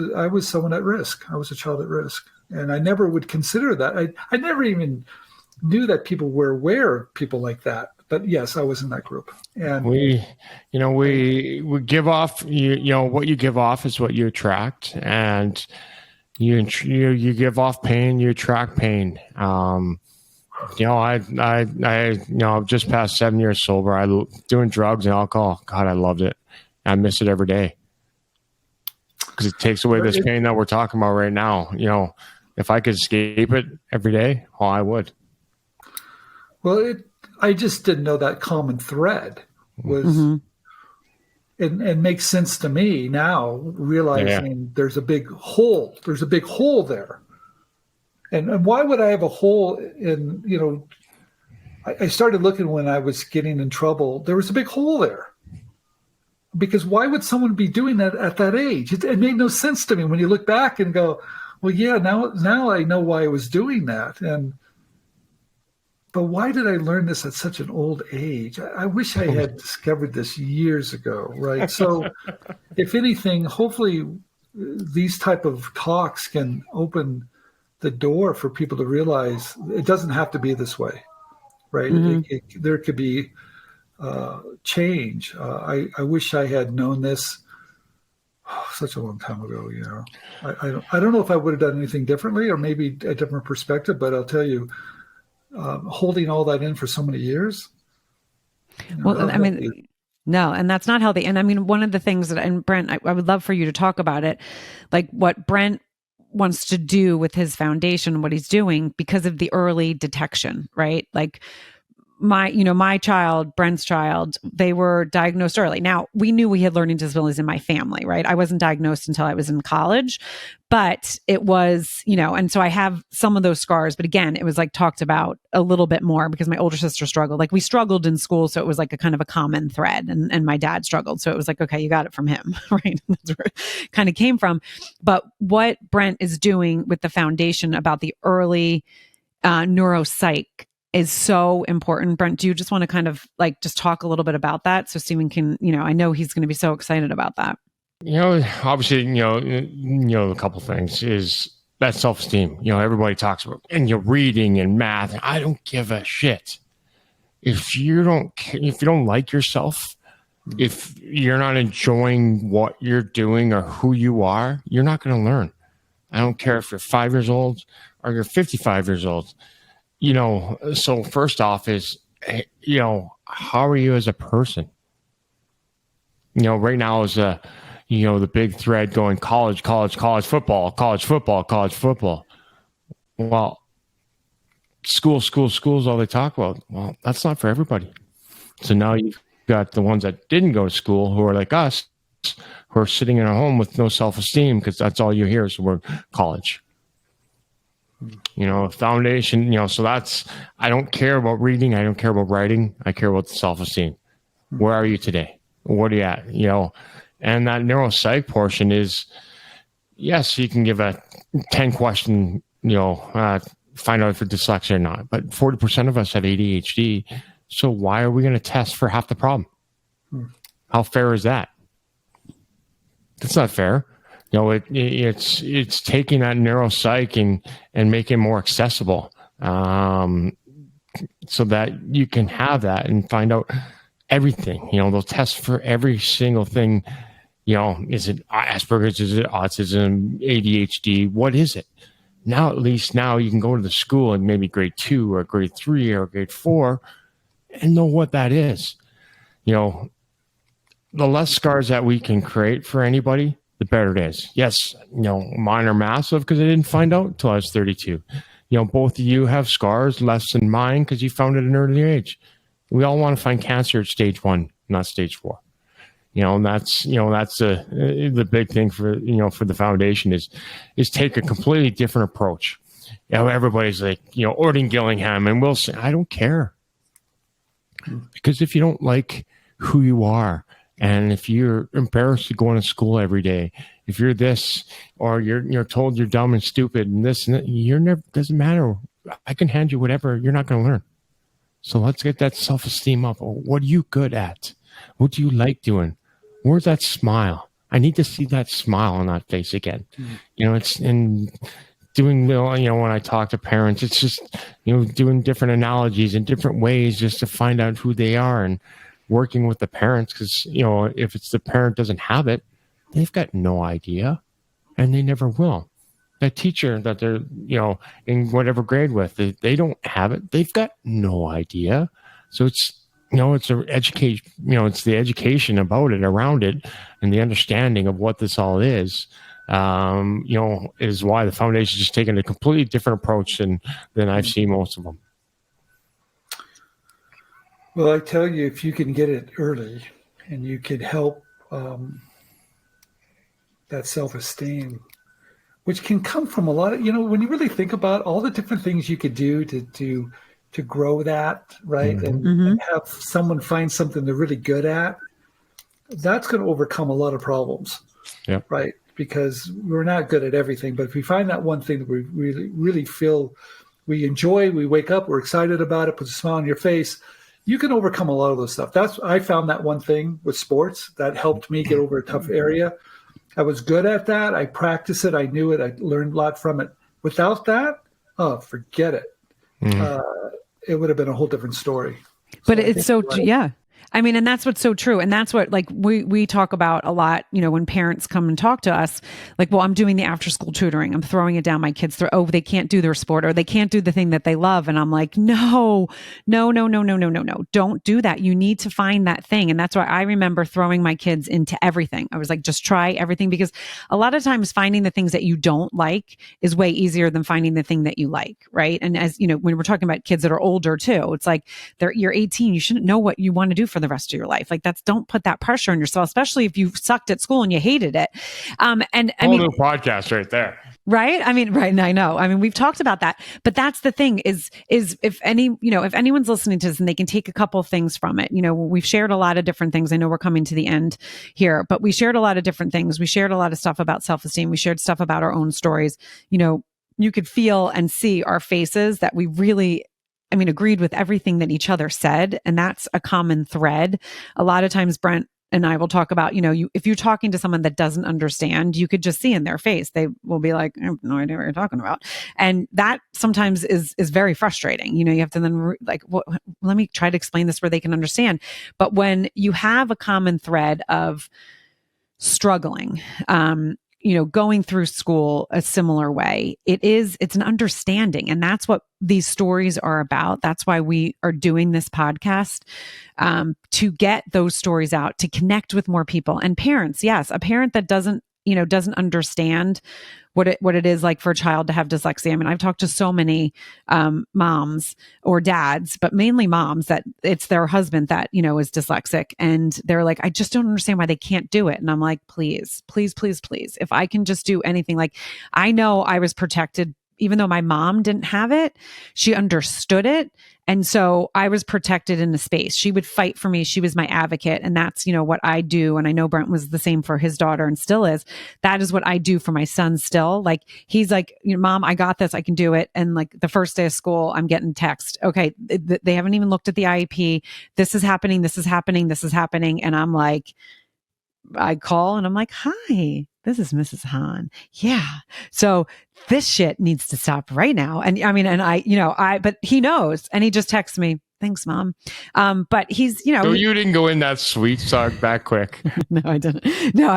C: someone at risk. I was a child at risk. And I never would consider that. I never even knew that people were aware of people like that. But yes, I was in that group. And
B: we give off, what you give off is what you attract. And you give off pain, you attract pain. I've just passed 7 years sober. I doing drugs and alcohol. God, I loved it. I miss it every day because it takes away this pain that we're talking about right now. If I could escape it every day, I would.
C: Well, I just didn't know that common thread was, and makes sense to me now, realizing there's a big hole. There's a big hole there. And why would I have a hole in, I started looking when I was getting in trouble. There was a big hole there. Because why would someone be doing that at that age? It made no sense to me when you look back and go, well, yeah, now I know why I was doing that. But why did I learn this at such an old age? I wish I had discovered this years ago, right? So if anything, hopefully these type of talks can open the door for people to realize it doesn't have to be this way, right? There could be change. I wish I had known this such a long time ago. I don't know if I would have done anything differently, or maybe a different perspective. But I'll tell you, holding all that in for so many years.
A: Well, I mean, no, and that's not healthy. And I mean, one of the things that, and Brent, I would love for you to talk about it, like what Brent wants to do with his foundation, what he's doing because of the early detection, right? Like my child, Brent's child, they were diagnosed early. Now, we knew we had learning disabilities in my family, right? I wasn't diagnosed until I was in college, but it was, and so I have some of those scars, but again, it was like talked about a little bit more because my older sister struggled. Like we struggled in school, so it was like a kind of a common thread, and my dad struggled. So it was like, okay, you got it from him, right? That's where it kind of came from. But what Brent is doing with the foundation about the early neuropsych is so important. Brent, do you just want to kind of like just talk a little bit about that so Stephen can, I know he's going to be so excited about that.
B: Obviously, a couple things is that self-esteem. Everybody talks about, and you're reading and math. I don't give a shit. If you don't like yourself, if you're not enjoying what you're doing or who you are, you're not going to learn. I don't care if you're 5 years old or you're 55 years old. So first off is, how are you as a person? Right now is the big thread going college football. Well, school's all they talk about. Well, that's not for everybody. So now you've got the ones that didn't go to school who are like us, who are sitting in a home with no self-esteem because that's all you hear is the word college. Foundation, so that's, I don't care about reading. I don't care about writing. I care about the self-esteem. Where are you today? What are you at? And that neuropsych portion is, yes, you can give a 10 question, find out if you're dyslexia or not, but 40% of us have ADHD. So why are we going to test for half the problem? How fair is that? That's not fair. It's taking that neuropsych and making it more accessible, so that you can have that and find out everything. They'll test for every single thing. Is it Asperger's? Is it autism? ADHD? What is it? Now, at least now you can go to the school and maybe grade 2 or grade 3 or grade 4 and know what that is. The less scars that we can create for anybody, the better it is. Yes, mine are massive because I didn't find out until I was 32. Both of you have scars less than mine because you found it at an early age. We all want to find cancer at stage 1, not stage 4. And that's the big thing for the foundation is take a completely different approach. Everybody's like, Orton Gillingham and Wilson. I don't care, because if you don't like who you are, and if you're embarrassed to go to school every day, if you're this, or you're told you're dumb and stupid and this and that, doesn't matter. I can hand you whatever. You're not going to learn. So let's get that self-esteem up. What are you good at? What do you like doing? Where's that smile? I need to see that smile on that face again. It's in doing, when I talk to parents, it's just, doing different analogies and different ways just to find out who they are, and working with the parents. Because, if it's the parent doesn't have it, they've got no idea, and they never will. That teacher that they're, in whatever grade with, they don't have it. They've got no idea. So it's, it's an education, it's the education about it, around it, and the understanding of what this all is, is why the foundation is just taking a completely different approach than I've seen most of them.
C: Well, I tell you, if you can get it early and you could help that self-esteem, which can come from a lot of, when you really think about all the different things you could do to grow that, right? And have someone find something they're really good at, that's going to overcome a lot of problems, right? Because we're not good at everything, but if we find that one thing that we really, really feel we enjoy, we wake up, we're excited about it, puts a smile on your face, you can overcome a lot of those stuff. I found that one thing with sports that helped me get over a tough area. I was good at that. I practiced it. I knew it. I learned a lot from it. Without that, forget it. It would have been a whole different story.
A: But it's so, yeah. I mean, and that's what's so true. And that's what, like, we talk about a lot, when parents come and talk to us, like, well, I'm doing the after school tutoring. I'm throwing it down my kids' throat. Oh, they can't do their sport, or they can't do the thing that they love. And I'm like, no. Don't do that. You need to find that thing. And that's why I remember throwing my kids into everything. I was like, just try everything, because a lot of times finding the things that you don't like is way easier than finding the thing that you like. Right. And as when we're talking about kids that are older too, it's like you're 18. You shouldn't know what you want to do for the rest of your life. Like, don't put that pressure on yourself, especially if you sucked at school and you hated it. And I mean,
B: new podcast right there.
A: Right. I mean, right. And I know, we've talked about that, but that's the thing is if anyone's listening to this and they can take a couple of things from it, we've shared a lot of different things. I know we're coming to the end here, but we shared a lot of different things. We shared a lot of stuff about self-esteem. We shared stuff about our own stories. You could feel and see our faces that we really, agreed with everything that each other said. And that's a common thread. A lot of times, Brent and I will talk about, if you're talking to someone that doesn't understand, you could just see in their face, they will be like, I have no idea what you're talking about. And that sometimes is very frustrating. You have to then let me try to explain this where they can understand. But when you have a common thread of struggling, going through school a similar way, it's an understanding. And that's what these stories are about. That's why we are doing this podcast, to get those stories out, to connect with more people. And parents, yes, a parent that doesn't understand what it is like for a child to have dyslexia. I've talked to so many moms or dads, but mainly moms, that it's their husband that, is dyslexic. And they're like, I just don't understand why they can't do it. And I'm like, please, please, please, please. If I can just do anything, like, I know I was protected. Even though my mom didn't have it, she understood it. And so I was protected in the space. She would fight for me. She was my advocate. And that's, what I do. And I know Brent was the same for his daughter and still is. That is what I do for my son still. Like, he's like, Mom, I got this. I can do it. And like the first day of school, I'm getting text. Okay. They haven't even looked at the IEP. This is happening. This is happening. This is happening. And I'm like, I call and I'm like, hi, this is Mrs. Hahn. Yeah. So this shit needs to stop right now. And but he knows, and he just texts me, thanks, Mom. But he's,
B: So you didn't go in that sweet talk back quick.
A: No, I didn't. No,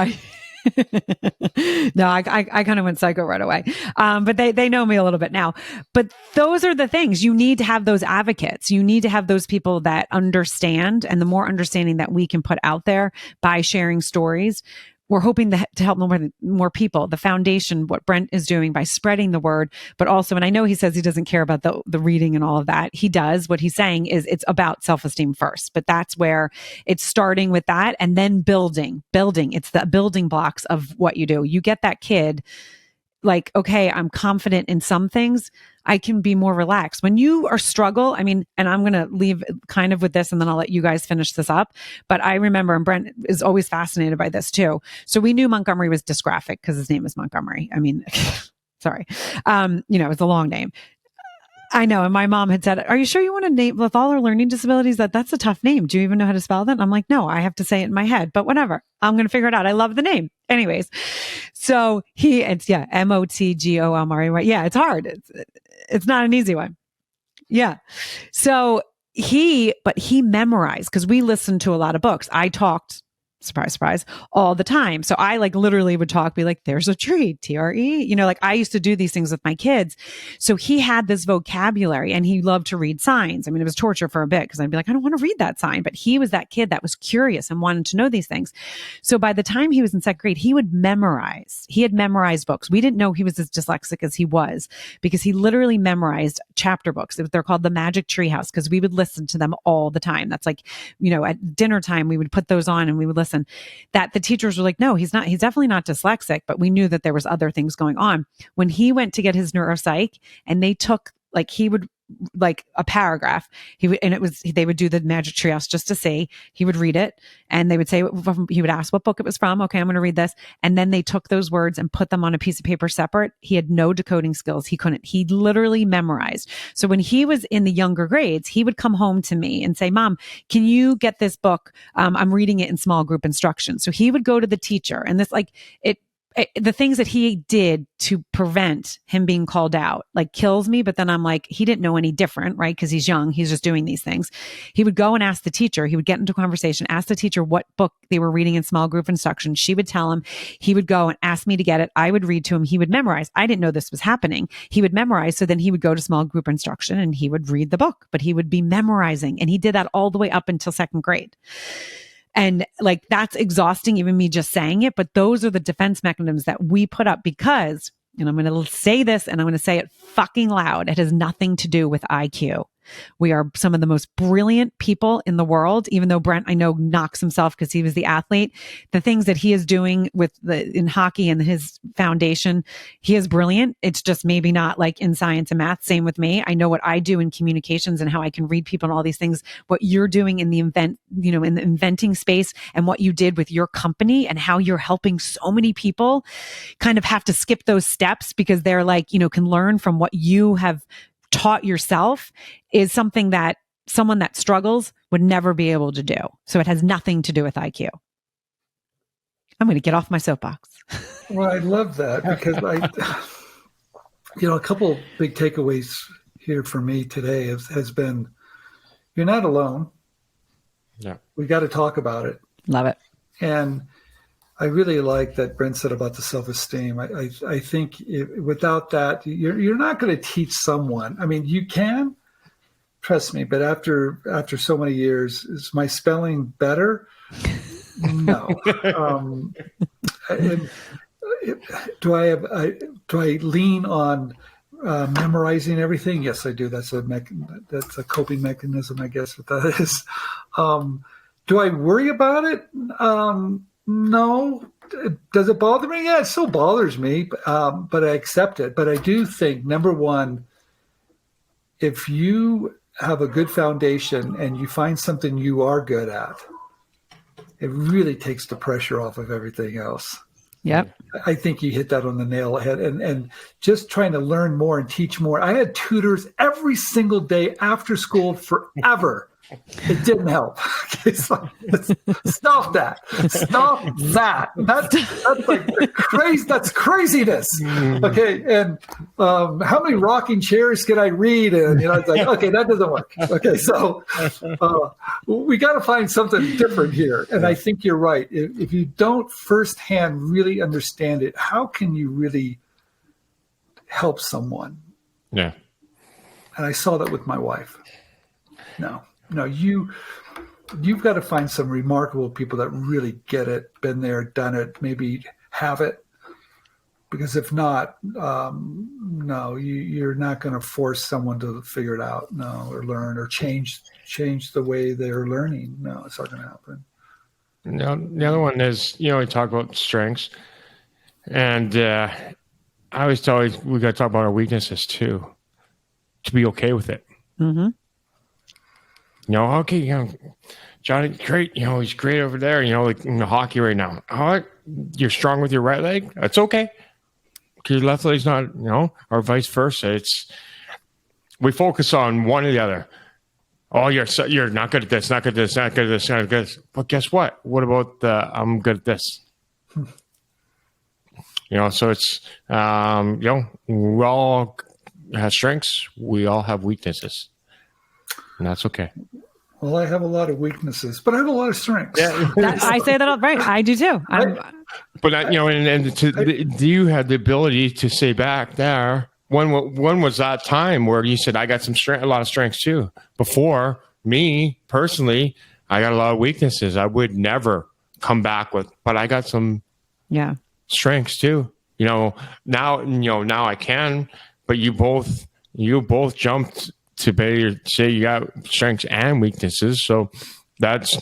A: I kind of went psycho right away. But they know me a little bit now. But those are the things. You need to have those advocates. You need to have those people that understand. And the more understanding that we can put out there by sharing stories, we're hoping to help more people. The foundation, what Brent is doing by spreading the word, but also, and I know he says he doesn't care about the reading and all of that. He does. What he's saying is it's about self-esteem first, but that's where it's starting with that and then building. It's the building blocks of what you do. You get that kid like, okay, I'm confident in some things. I can be more relaxed. When you are struggle, I mean, and I'm going to leave kind of with this and then I'll let you guys finish this up. But I remember, and Brent is always fascinated by this too. So we knew Montgomery was dysgraphic because his name is Montgomery. I mean, sorry. It's a long name. I know. And my mom had said, are you sure you want to name with all our learning disabilities that's a tough name? Do you even know how to spell that? And I'm like, no, I have to say it in my head, but whatever. I'm going to figure it out. I love the name. Anyways. So it's Motgomry. Yeah. It's hard. It's not an easy one. Yeah. So he memorized because we listened to a lot of books. I talked, surprise, surprise, all the time. So I literally would talk, be like, there's a tree, TRE, I used to do these things with my kids. So he had this vocabulary and he loved to read signs. I mean, it was torture for a bit because I'd be like, I don't want to read that sign. But he was that kid that was curious and wanted to know these things. So by the time he was in second grade, he would memorize. He had memorized books. We didn't know he was as dyslexic as he was because he literally memorized chapter books. They're called the Magic Treehouse because we would listen to them all the time. That's at dinner time, we would put those on and we would listen. That the teachers were like, no, he's definitely not dyslexic, but we knew that there was other things going on. When he went to get his neuropsych and they took, he would a paragraph, they would do the Magic Treehouse just to see, he would read it and they would say, he would ask what book it was from. Okay, I'm going to read this. And then they took those words and put them on a piece of paper separate. He had no decoding skills. He literally memorized. So when he was in the younger grades, he would come home to me and say, Mom, can you get this book? I'm reading it in small group instruction. So he would go to the teacher and this the things that he did to prevent him being called out kills me. But then I'm like, he didn't know any different, right? Because he's young. He's just doing these things. He would go and ask the teacher. He would get into conversation, ask the teacher what book they were reading in small group instruction. She would tell him. He would go and ask me to get it. I would read to him. He would memorize. I didn't know this was happening. He would memorize. So then he would go to small group instruction and he would read the book, but he would be memorizing. And he did that all the way up until second grade. And that's exhausting, even me just saying it. But those are the defense mechanisms that we put up because, and I'm going to say this and I'm going to say it fucking loud. It has nothing to do with IQ. We are some of the most brilliant people in the world, even though Brent, I know, knocks himself because he was the athlete. The things that he is doing in hockey and his foundation, he is brilliant. It's just maybe not in science and math. Same with me. I know what I do in communications and how I can read people and all these things. What you're doing in the in the inventing space and what you did with your company and how you're helping so many people kind of have to skip those steps because they're can learn from what you have taught yourself is something that someone that struggles would never be able to do. So it has nothing to do with IQ. I'm going to get off my soapbox.
C: Well, I love that because a couple big takeaways here for me today has been, you're not alone.
B: Yeah.
C: We got to talk about it.
A: Love it.
C: And I really like that Brent said about the self-esteem. I think without that, you're not going to teach someone. I mean, you can, trust me, but after so many years, is my spelling better? No. Do I lean on memorizing everything? Yes, I do. That's a coping mechanism, I guess what that is. Do I worry about it? No. Does it bother me? Yeah, it still bothers me, but I accept it. But I do think, number one, if you have a good foundation and you find something you are good at, it really takes the pressure off of everything else.
A: Yep.
C: I think you hit that on the nail ahead. And just trying to learn more and teach more. I had tutors every single day after school forever. It didn't help. Stop that. Stop that. That's crazy. That's craziness. Okay. And how many rocking chairs can I read? And it's okay, that doesn't work. Okay. So we got to find something different here. And I think you're right. If you don't firsthand really understand it, how can you really help someone?
B: Yeah.
C: And I saw that with my wife. No, you've got to find some remarkable people that really get it, been there, done it, maybe have it. Because if not, no, you're not going to force someone to figure it out, no, or learn or change the way they're learning. No, it's not going to happen.
B: Now, the other one is, we talk about strengths, and I always tell you we got to talk about our weaknesses too, to be okay with it.
A: Mm-hmm.
B: Okay, Johnny, great, he's great over there, like in the hockey right now. You're strong with your right leg. That's okay. Your left leg's not, or vice versa. We focus on one or the other. Oh, you're not good at this, not good at this, not good at this, not good at this. But guess what? What about I'm good at this? So it's, we all have strengths. We all have weaknesses. And that's okay.
C: Well, I have a lot of weaknesses, but I have a lot of strengths.
A: Yeah. I say that right. I do too.
B: But do you have the ability to say back there? When was that time where you said I got a lot of strengths too? Before me personally, I got a lot of weaknesses. I would never come back with, but I got some strengths too. Now I can. But you both jumped to say you got strengths and weaknesses. So that's,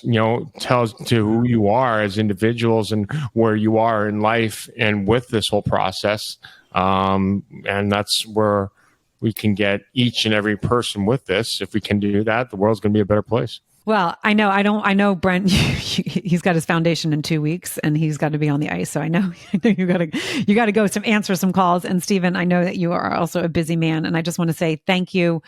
B: tells to who you are as individuals and where you are in life and with this whole process. And that's where we can get each and every person with this. If we can do that, the world's going to be a better place.
A: Well, I know Brent, he's got his foundation in 2 weeks and he's got to be on the ice. So I know you got to go answer some calls. And Stephen, I know that you are also a busy man. And I just want to say thank you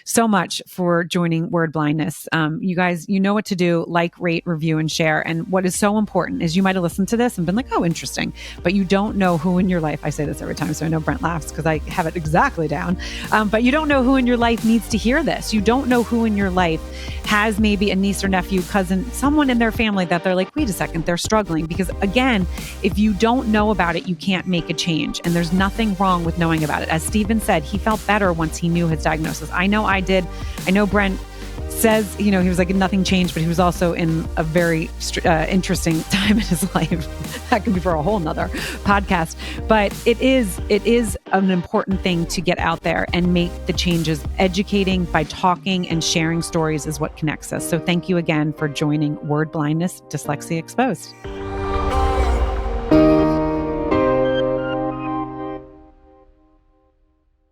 A: so much for joining Word Blindness. You guys, you know what to do, like, rate, review, and share. And what is so important is you might have listened to this and been like, oh, interesting, but you don't know who in your life, I say this every time, so I know Brent laughs because I have it exactly down. But you don't know who in your life needs to hear this. You don't know who in your life has maybe a niece or nephew, cousin, someone in their family that they're like, wait a second, they're struggling. Because again, if you don't know about it, you can't make a change. And there's nothing wrong with knowing about it. As Stephen said, he felt better once he knew his diagnosis. I know I did. I know Brent says, he was like, nothing changed, but he was also in a very interesting time in his life. That could be for a whole nother podcast. But it is an important thing to get out there and make the changes. Educating by talking and sharing stories is what connects us. So thank you again for joining Word Blindness, Dyslexia Exposed.